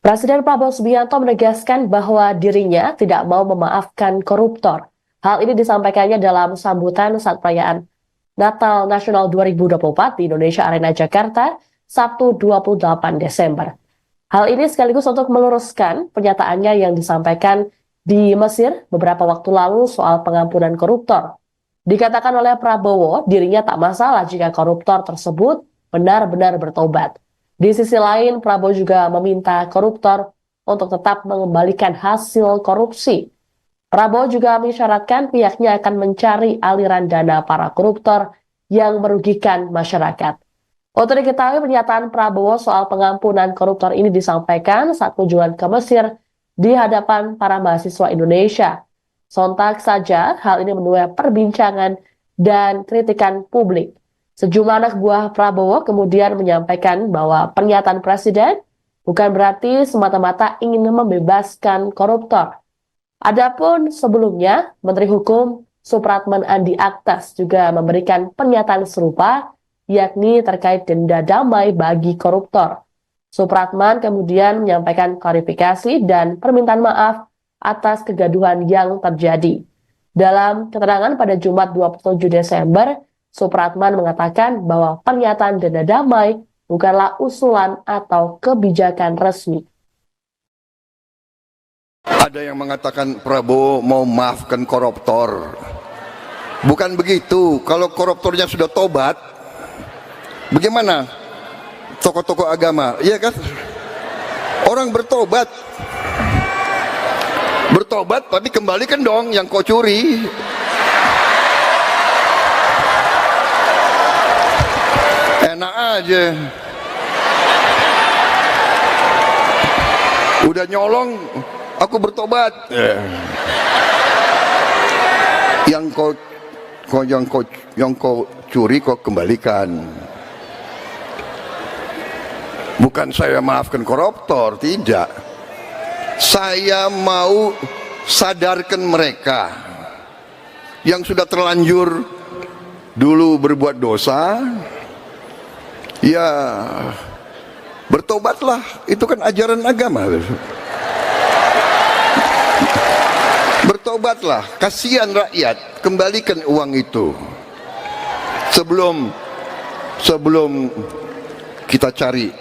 Presiden Prabowo Subianto menegaskan bahwa dirinya tidak mau memaafkan koruptor. Hal ini disampaikannya dalam sambutan saat perayaan Natal Nasional 2024 di Indonesia Arena Jakarta, Sabtu 28 Desember. Hal ini sekaligus untuk meluruskan pernyataannya yang disampaikan di Mesir beberapa waktu lalu soal pengampunan koruptor. Dikatakan oleh Prabowo, dirinya tak masalah jika koruptor tersebut benar-benar bertobat. Di sisi lain, Prabowo juga meminta koruptor untuk tetap mengembalikan hasil korupsi. Prabowo juga mengisyaratkan pihaknya akan mencari aliran dana para koruptor yang merugikan masyarakat. Untuk diketahui, pernyataan Prabowo soal pengampunan koruptor ini disampaikan saat kunjungan ke Mesir di hadapan para mahasiswa Indonesia. Sontak saja hal ini menuai perbincangan dan kritikan publik. Sejumlah anak buah Prabowo kemudian menyampaikan bahwa pernyataan Presiden bukan berarti semata-mata ingin membebaskan koruptor. Adapun sebelumnya, Menteri Hukum Supratman Andi Aktas juga memberikan pernyataan serupa, yakni terkait denda damai bagi koruptor. Supratman kemudian menyampaikan klarifikasi dan permintaan maaf atas kegaduhan yang terjadi. Dalam keterangan pada Jumat 27 Desember, Supratman mengatakan bahwa pernyataan denda damai bukanlah usulan atau kebijakan resmi. Ada yang mengatakan Prabowo mau maafkan koruptor. Bukan begitu. Kalau koruptornya sudah tobat, bagaimana tokoh-tokoh agama? Iya kan? Orang bertobat. Bertobat tapi kembalikan dong yang kau curi. Enak aja. Udah nyolong, aku bertobat. Yang Kok yang kau curi kau kembalikan. Bukan saya maafkan koruptor, tidak. Saya mau sadarkan mereka yang sudah terlanjur dulu berbuat dosa, ya bertobatlah, itu kan ajaran agama. Bertobatlah, kasihan rakyat, kembalikan uang itu sebelum kita cari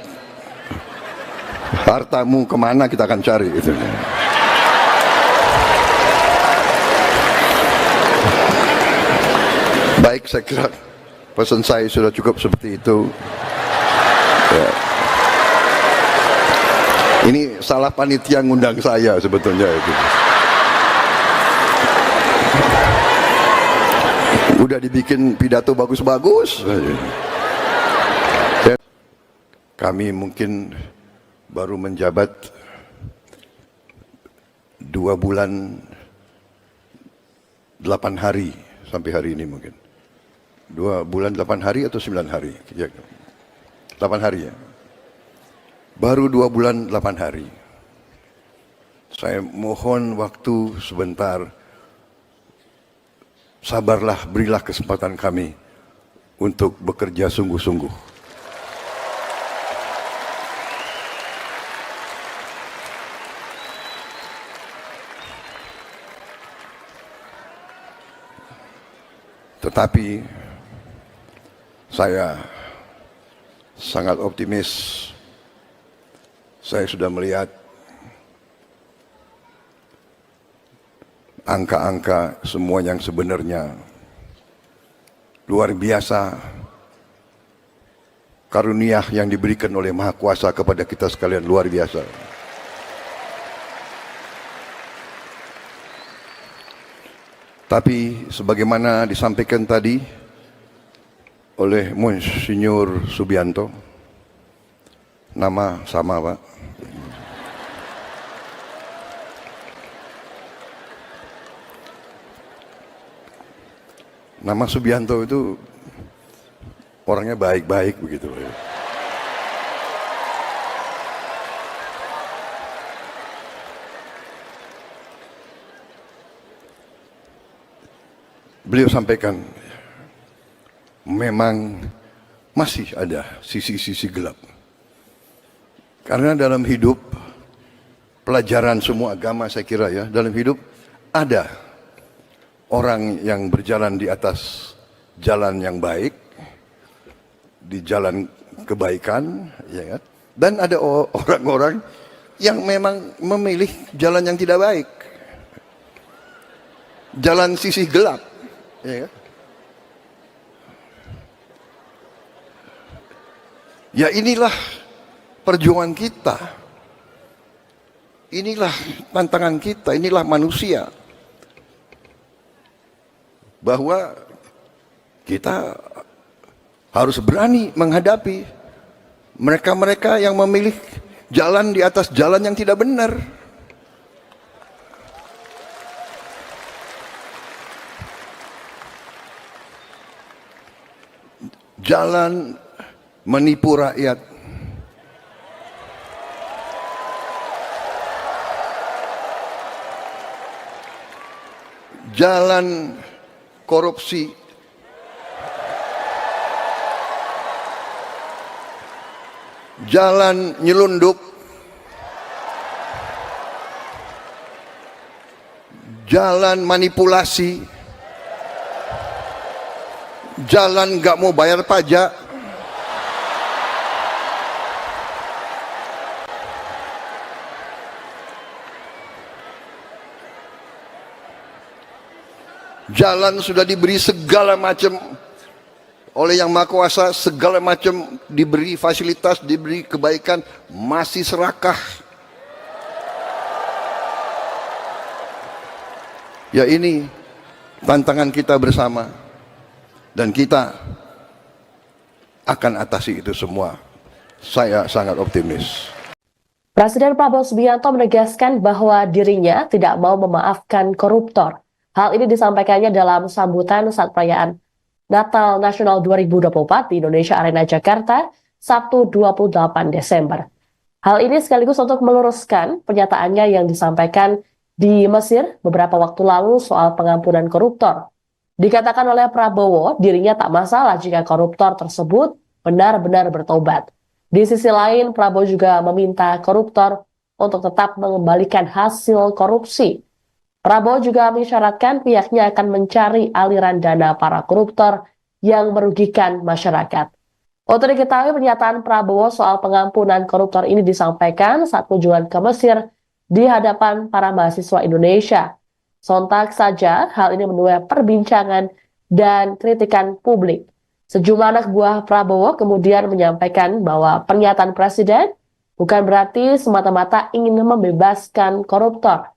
hartamu kemana, kita akan cari gitu. Baik, saya kira pesan saya sudah cukup seperti itu. Ya. Ini salah panitia ngundang saya sebetulnya itu. Udah dibikin pidato bagus-bagus. Kami mungkin baru menjabat 2 bulan 8 hari sampai hari ini mungkin. 2 bulan 8 hari atau 9 hari? Ya, 8 hari ya. Baru 2 bulan 8 hari. Saya mohon waktu sebentar. Sabarlah, berilah kesempatan kami untuk bekerja sungguh-sungguh. Tetapi saya sangat optimis. Saya sudah melihat angka-angka semua yang sebenarnya luar biasa. Karunia yang diberikan oleh Maha Kuasa kepada kita sekalian luar biasa. Tapi sebagaimana disampaikan tadi oleh Monsinyur Subianto, nama sama Pak, nama Subianto itu orangnya baik-baik begitu. Beliau sampaikan, memang masih ada sisi-sisi gelap. Karena dalam hidup, pelajaran semua agama saya kira ya, dalam hidup ada orang yang berjalan di atas jalan yang baik, di jalan kebaikan, ya kan? Dan ada orang-orang yang memang memilih jalan yang tidak baik, jalan sisi gelap, ya kan? Ya inilah perjuangan kita, inilah tantangan kita, inilah manusia. Bahwa kita harus berani menghadapi mereka-mereka yang memilih jalan di atas jalan yang tidak benar. Jalan menipu rakyat. Jalan korupsi, jalan nyelundup, jalan manipulasi, jalan gak mau bayar pajak, jalan sudah diberi segala macam oleh Yang Maha Kuasa, segala macam diberi fasilitas, diberi kebaikan, masih serakah. Ya ini tantangan kita bersama, dan kita akan atasi itu semua. Saya sangat optimis. Presiden Prabowo Subianto menegaskan bahwa dirinya tidak mau memaafkan koruptor. Hal ini disampaikannya dalam sambutan saat perayaan Natal Nasional 2024 di Indonesia Arena Jakarta, Sabtu 28 Desember. Hal ini sekaligus untuk meluruskan pernyataannya yang disampaikan di Mesir beberapa waktu lalu soal pengampunan koruptor. Dikatakan oleh Prabowo, dirinya tak masalah jika koruptor tersebut benar-benar bertobat. Di sisi lain, Prabowo juga meminta koruptor untuk tetap mengembalikan hasil korupsi. Prabowo juga mengisyaratkan pihaknya akan mencari aliran dana para koruptor yang merugikan masyarakat. Untuk diketahui, pernyataan Prabowo soal pengampunan koruptor ini disampaikan saat kunjungan ke Mesir di hadapan para mahasiswa Indonesia. Sontak saja, hal ini menuai perbincangan dan kritikan publik. Sejumlah anak buah Prabowo kemudian menyampaikan bahwa pernyataan Presiden bukan berarti semata-mata ingin membebaskan koruptor.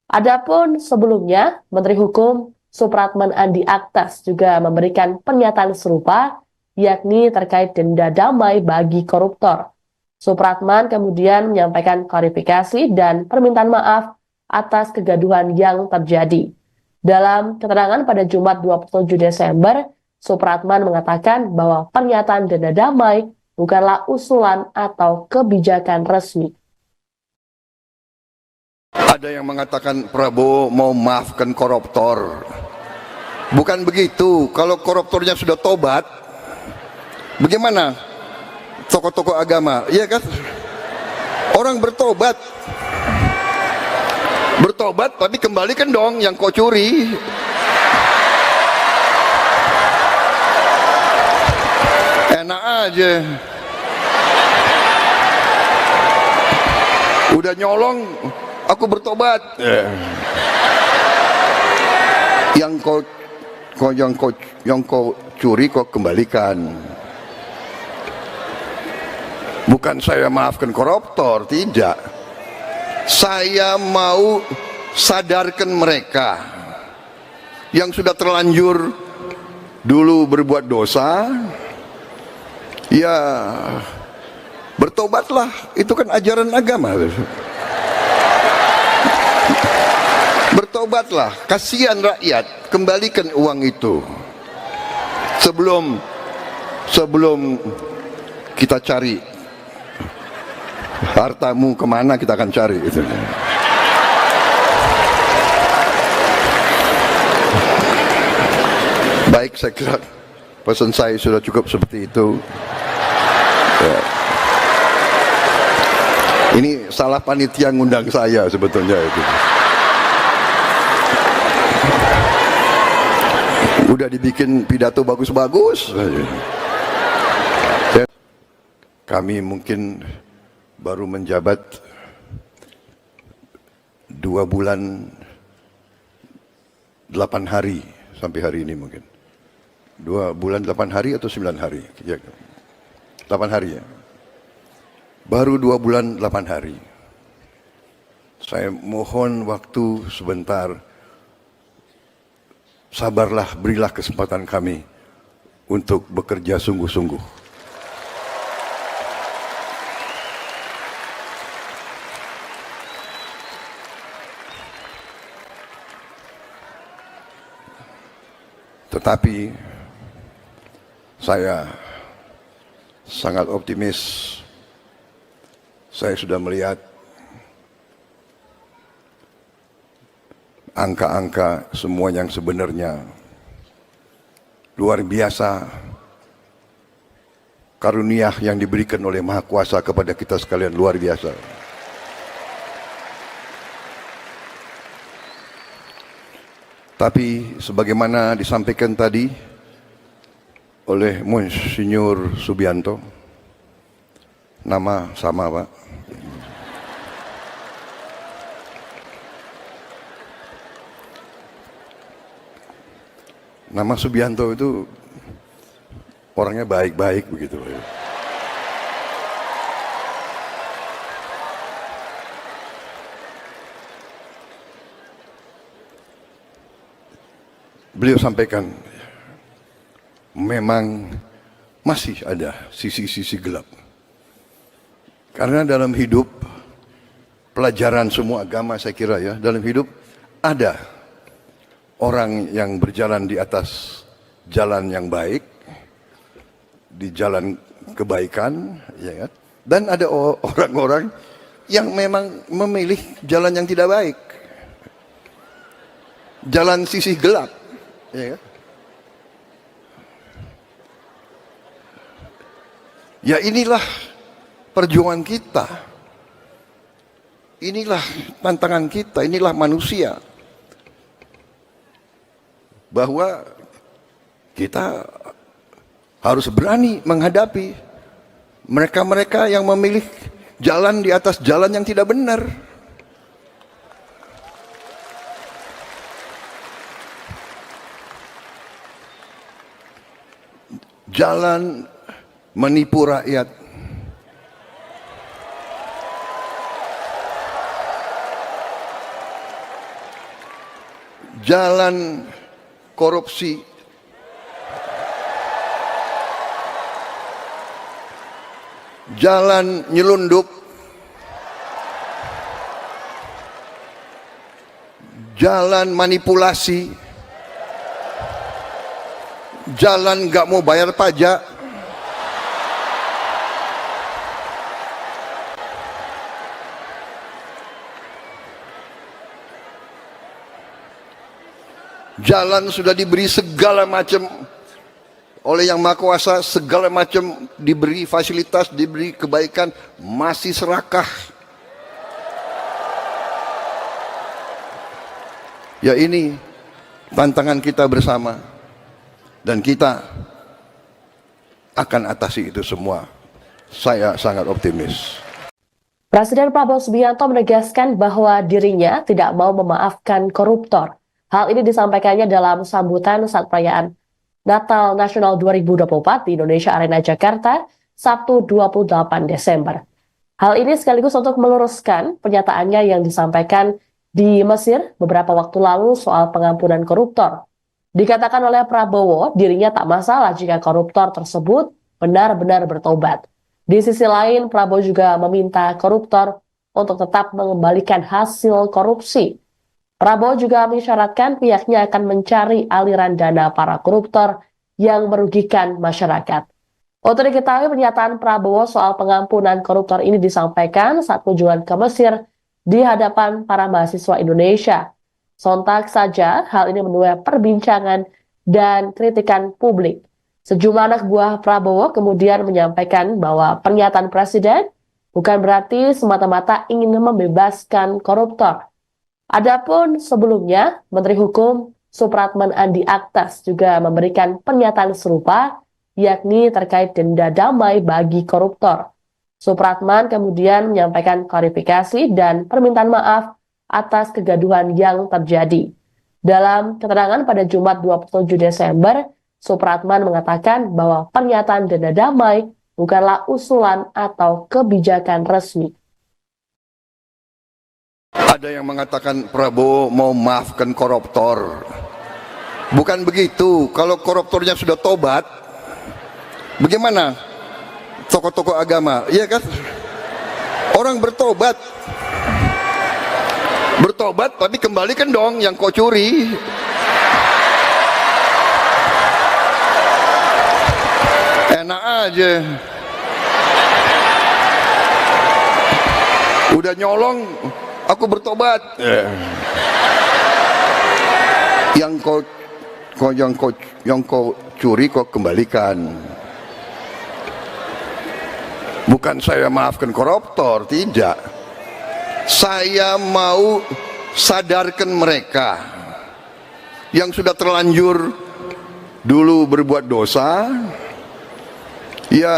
Adapun sebelumnya, Menteri Hukum Supratman Andi Aktas juga memberikan pernyataan serupa, yakni terkait denda damai bagi koruptor. Supratman kemudian menyampaikan klarifikasi dan permintaan maaf atas kegaduhan yang terjadi. Dalam keterangan pada Jumat 27 Desember, Supratman mengatakan bahwa pernyataan denda damai bukanlah usulan atau kebijakan resmi. Ada yang mengatakan Prabowo mau maafkan koruptor. Bukan begitu. Kalau koruptornya sudah tobat, bagaimana tokoh-tokoh agama? Iya kan? Orang bertobat. Bertobat tapi kembalikan dong yang kau curi. Enak aja. Udah nyolong, aku bertobat. Yang kau curi kau kembalikan. Bukan saya maafkan koruptor, tidak. Saya mau sadarkan mereka yang sudah terlanjur dulu berbuat dosa, ya bertobatlah. Itu kan ajaran agama. Bertobatlah, kasihan rakyat, kembalikan uang itu. Sebelum kita cari hartamu kemana, kita akan cari itu. Baik, saya kira pesan saya sudah cukup seperti itu. Ya. Ini salah panitia ngundang saya sebetulnya itu. Udah dibikin pidato bagus-bagus. Kami mungkin baru menjabat 2 bulan 8 hari sampai hari ini mungkin. 2 bulan 8 hari atau 9 hari? Ya, 8 hari ya. Baru 2 bulan 8 hari. Saya mohon waktu sebentar. Sabarlah, berilah kesempatan kami untuk bekerja sungguh-sungguh. Tetapi saya sangat optimis. Saya sudah melihat angka-angka semua yang sebenarnya luar biasa. Karunia yang diberikan oleh Maha Kuasa kepada kita sekalian luar biasa. Tapi sebagaimana disampaikan tadi oleh Monsinyur Subianto, nama sama Pak, nama Subianto itu orangnya baik-baik begitu. Beliau sampaikan, memang masih ada sisi-sisi gelap. Karena dalam hidup, pelajaran semua agama saya kira ya, dalam hidup ada orang yang berjalan di atas jalan yang baik, di jalan kebaikan, ya kan? Dan ada orang-orang yang memang memilih jalan yang tidak baik, jalan sisi gelap, ya kan? Ya inilah perjuangan kita, inilah tantangan kita, inilah manusia, bahwa kita harus berani menghadapi mereka-mereka yang memilih jalan di atas jalan yang tidak benar. Jalan menipu rakyat, jalan korupsi, jalan nyelundup, jalan manipulasi, jalan gak mau bayar pajak, jalan sudah diberi segala macam oleh Yang Maha Kuasa, segala macam diberi fasilitas, diberi kebaikan, masih serakah. Ya ini tantangan kita bersama, dan kita akan atasi itu semua. Saya sangat optimis. Presiden Prabowo Subianto menegaskan bahwa dirinya tidak mau memaafkan koruptor. Hal ini disampaikannya dalam sambutan saat perayaan Natal Nasional 2024 di Indonesia Arena Jakarta, Sabtu 28 Desember. Hal ini sekaligus untuk meluruskan pernyataannya yang disampaikan di Mesir beberapa waktu lalu soal pengampunan koruptor. Dikatakan oleh Prabowo, dirinya tak masalah jika koruptor tersebut benar-benar bertobat. Di sisi lain, Prabowo juga meminta koruptor untuk tetap mengembalikan hasil korupsi. Prabowo juga mengisyaratkan pihaknya akan mencari aliran dana para koruptor yang merugikan masyarakat. Untuk diketahui, pernyataan Prabowo soal pengampunan koruptor ini disampaikan saat kunjungan ke Mesir di hadapan para mahasiswa Indonesia. Sontak saja hal ini menuai perbincangan dan kritikan publik. Sejumlah anak buah Prabowo kemudian menyampaikan bahwa pernyataan Presiden bukan berarti semata-mata ingin membebaskan koruptor. Adapun sebelumnya, Menteri Hukum Supratman Andi Aktas juga memberikan pernyataan serupa, yakni terkait denda damai bagi koruptor. Supratman kemudian menyampaikan klarifikasi dan permintaan maaf atas kegaduhan yang terjadi. Dalam keterangan pada Jumat 27 Desember, Supratman mengatakan bahwa pernyataan denda damai bukanlah usulan atau kebijakan resmi. Ada yang mengatakan Prabowo mau maafkan koruptor. Bukan begitu. Kalau koruptornya sudah tobat, bagaimana tokoh-tokoh agama? Iya kan? Orang bertobat. Bertobat tapi kembalikan dong yang kau curi. Enak aja. Udah nyolong, aku bertobat. Yang kau curi kau kembalikan. Bukan saya maafkan koruptor, tidak. Saya mau sadarkan mereka yang sudah terlanjur dulu berbuat dosa. Ya,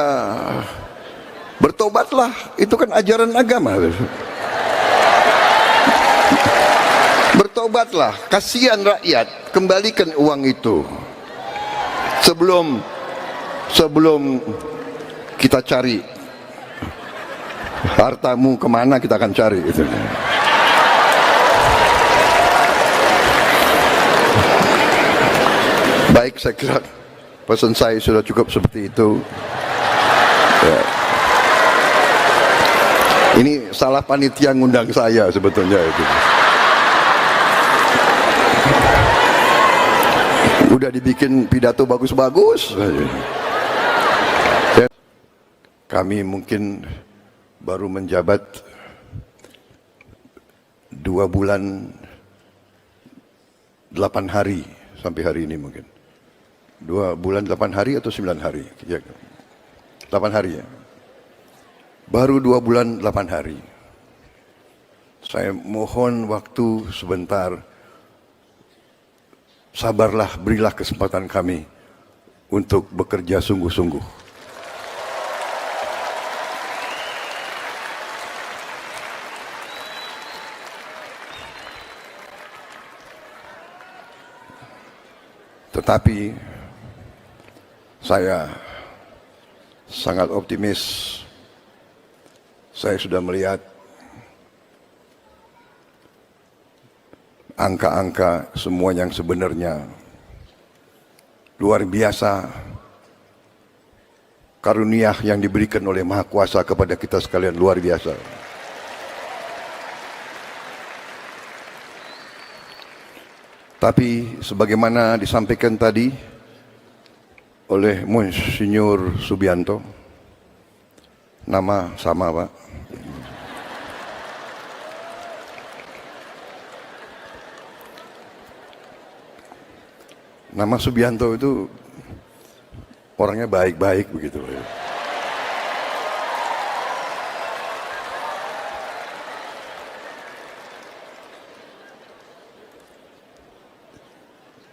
bertobatlah. Itu kan ajaran agama. Bertobatlah, kasihan rakyat, kembalikan uang itu. Sebelum kita cari hartamu kemana, kita akan cari itu. Baik, saya kira pesan saya sudah cukup seperti itu. Ya. Ini salah panitia ngundang saya sebetulnya itu. Udah dibikin pidato bagus-bagus. Kami mungkin baru menjabat 2 bulan 8 hari sampai hari ini mungkin. 2 bulan 8 hari atau 9 hari? Ya, 8 hari ya. Baru 2 bulan 8 hari. Saya mohon waktu sebentar. Sabarlah, berilah kesempatan kami untuk bekerja sungguh-sungguh. Tetapi saya sangat optimis. Saya sudah melihat angka-angka semua yang sebenarnya luar biasa. Karunia yang diberikan oleh Maha Kuasa kepada kita sekalian luar biasa. Tapi sebagaimana disampaikan tadi oleh Monsinyur Subianto, nama sama Pak, nama Subianto itu orangnya baik-baik begitu.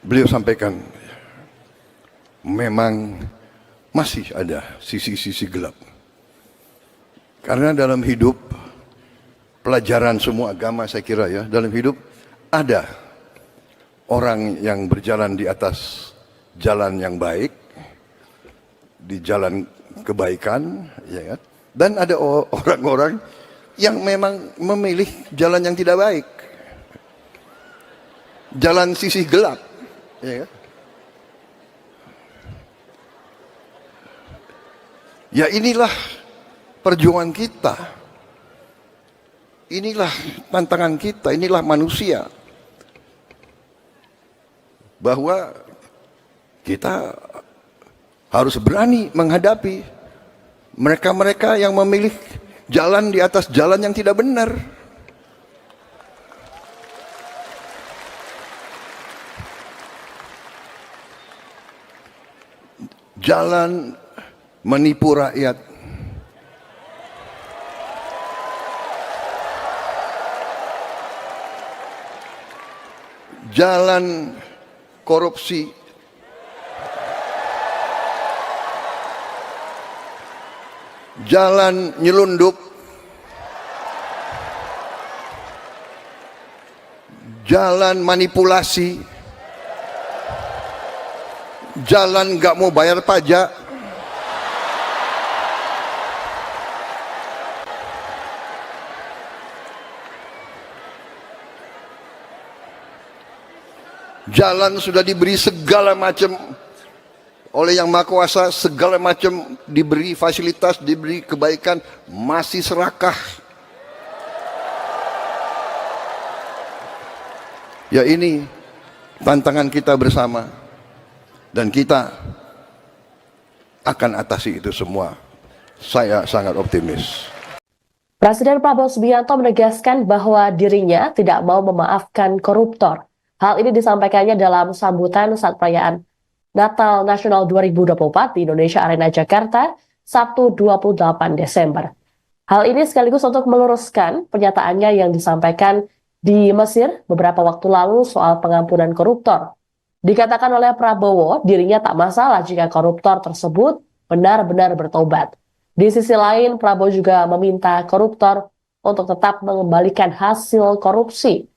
Beliau sampaikan, memang masih ada sisi-sisi gelap. Karena dalam hidup, pelajaran semua agama saya kira ya, dalam hidup ada orang yang berjalan di atas jalan yang baik, di jalan kebaikan, ya kan? Dan ada orang-orang yang memang memilih jalan yang tidak baik, jalan sisi gelap. Ya, kan? Ya inilah perjuangan kita, inilah tantangan kita, inilah manusia, bahwa kita harus berani menghadapi mereka-mereka yang memilih jalan di atas jalan yang tidak benar. Jalan menipu rakyat, jalan korupsi, jalan nyelundup, jalan manipulasi, jalan nggak mau bayar pajak, jalan sudah diberi segala macam oleh Yang Maha Kuasa, segala macam diberi fasilitas, diberi kebaikan, masih serakah. Ya ini tantangan kita bersama. Dan kita akan atasi itu semua. Saya sangat optimis. Presiden Prabowo Subianto menegaskan bahwa dirinya tidak mau memaafkan koruptor. Hal ini disampaikannya dalam sambutan saat perayaan Natal Nasional 2024 di Indonesia Arena Jakarta, Sabtu 28 Desember. Hal ini sekaligus untuk meluruskan pernyataannya yang disampaikan di Mesir beberapa waktu lalu soal pengampunan koruptor. Dikatakan oleh Prabowo, dirinya tak masalah jika koruptor tersebut benar-benar bertobat. Di sisi lain, Prabowo juga meminta koruptor untuk tetap mengembalikan hasil korupsi.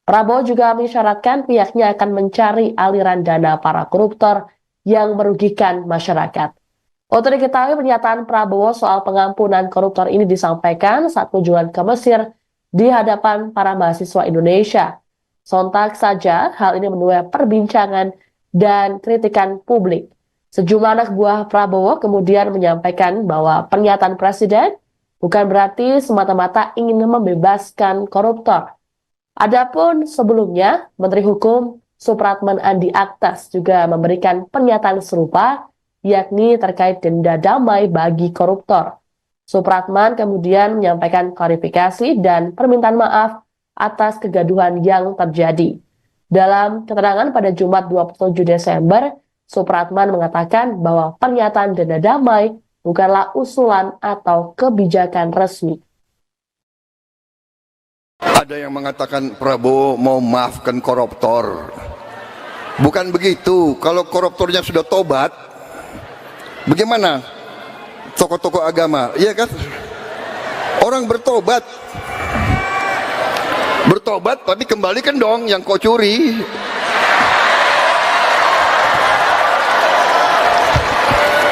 Prabowo juga mengisyaratkan pihaknya akan mencari aliran dana para koruptor yang merugikan masyarakat. Untuk diketahui, pernyataan Prabowo soal pengampunan koruptor ini disampaikan saat kunjungan ke Mesir di hadapan para mahasiswa Indonesia. Sontak saja hal ini menuai perbincangan dan kritikan publik. Sejumlah anak buah Prabowo kemudian menyampaikan bahwa pernyataan Presiden bukan berarti semata-mata ingin membebaskan koruptor. Adapun sebelumnya, Menteri Hukum Supratman Andi Aktas juga memberikan pernyataan serupa, yakni terkait denda damai bagi koruptor. Supratman kemudian menyampaikan klarifikasi dan permintaan maaf atas kegaduhan yang terjadi. Dalam keterangan pada Jumat 27 Desember, Supratman mengatakan bahwa pernyataan denda damai bukanlah usulan atau kebijakan resmi. Ada yang mengatakan Prabowo mau maafkan koruptor. Bukan begitu. Kalau koruptornya sudah tobat, bagaimana tokoh-tokoh agama? Iya kan? Orang bertobat. Bertobat tapi kembalikan dong yang kau curi.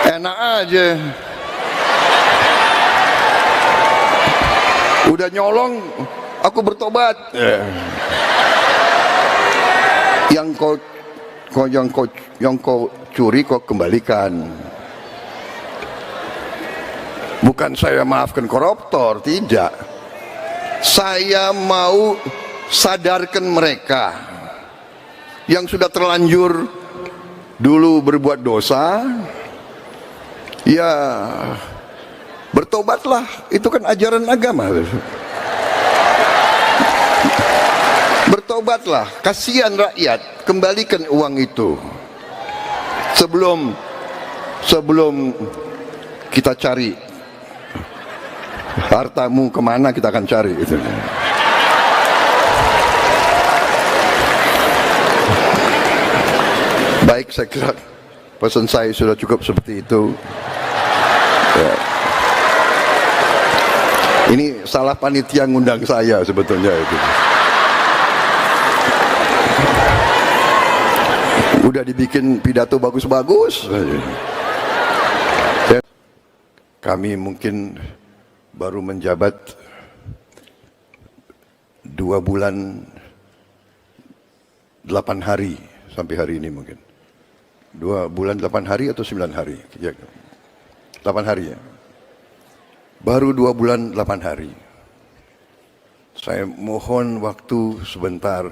Enak aja. Udah nyolong, aku bertobat. Yang kau curi kau kembalikan. Bukan saya maafkan koruptor, tidak. Saya mau sadarkan mereka yang sudah terlanjur dulu berbuat dosa, ya bertobatlah, itu kan ajaran agama. Bertobatlah, kasihan rakyat, kembalikan uang itu. Sebelum kita cari hartamu kemana, kita akan cari itu. Baik, saya kira pesan saya sudah cukup seperti itu. Ya. Ini salah panitia ngundang saya sebetulnya itu. Udah dibikin pidato bagus-bagus. Kami mungkin baru menjabat 2 bulan 8 hari sampai hari ini mungkin. 2 bulan 8 hari atau 9 hari? Ya, 8 hari ya. Baru 2 bulan 8 hari. Saya mohon waktu sebentar.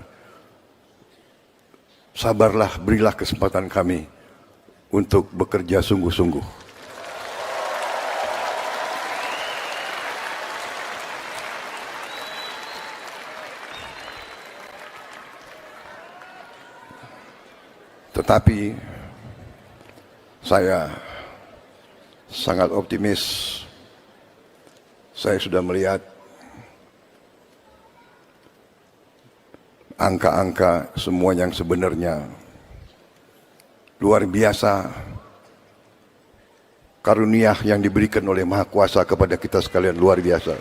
Sabarlah, berilah kesempatan kami untuk bekerja sungguh-sungguh. Tetapi saya sangat optimis. Saya sudah melihat angka-angka semua yang sebenarnya luar biasa. Karunia yang diberikan oleh Maha Kuasa kepada kita sekalian luar biasa.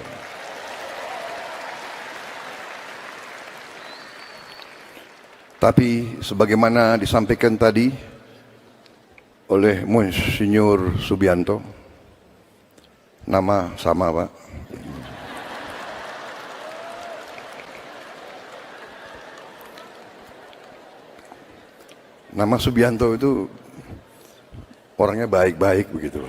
Tapi sebagaimana disampaikan tadi oleh Monsinyur Subianto, nama sama Pak, nama Subianto itu orangnya baik-baik begitu.